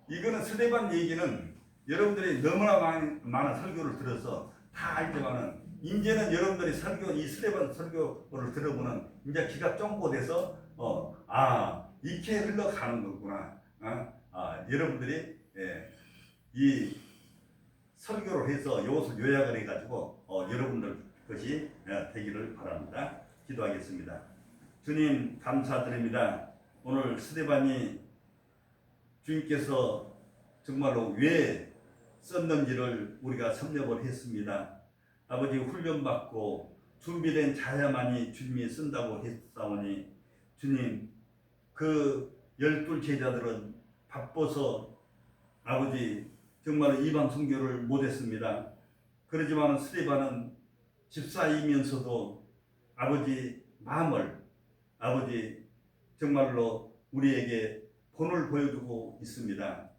이거는 스데반 얘기는 여러분들이 너무나 많은 설교를 들어서 다 알지만은, 이제는 여러분들이 이 스데반 설교를 들어보면 이제 귀가 쫑긋해서 이렇게 흘러가는 거구나. 여러분들이 이 설교를 해서 이것을 요약을 해가지고 여러분들 것이 되기를 바랍니다. 기도하겠습니다. 주님 감사드립니다. 오늘 스데반이 주님께서 정말로 왜 썼는지를 우리가 섭렵을 했습니다. 아버지, 훈련받고 준비된 자야만이 주님이 쓴다고 했사오니, 주님, 그 12 제자들은 바빠서 아버지 정말 이방 선교를 못했습니다. 그러지만 스데반은 집사이면서도 아버지 마음을 아버지 정말로 우리에게 본을 보여주고 있습니다.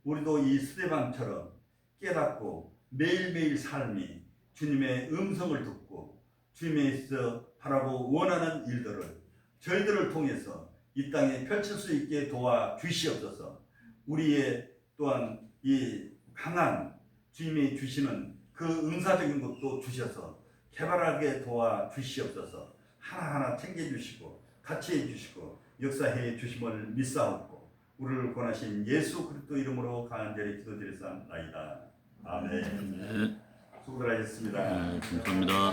우리도 이 스데반처럼 깨닫고 매일매일 삶이 주님의 음성을 듣고 주님에서 바라고 원하는 일들을 저희들을 통해서 이 땅에 펼칠 수 있게 도와주시옵소서. 우리의 또한 이 강한 주님이 주시는 그 은사적인 것도 주셔서 개발하게 도와주시옵소서. 하나하나 챙겨주시고 같이 해주시고 역사해 주심을 믿사옵고 우리를 권하신 예수 그리스도 이름으로 간절히 기도드렸사옵나이다. 아멘. 수고들 하셨습니다. 감사합니다.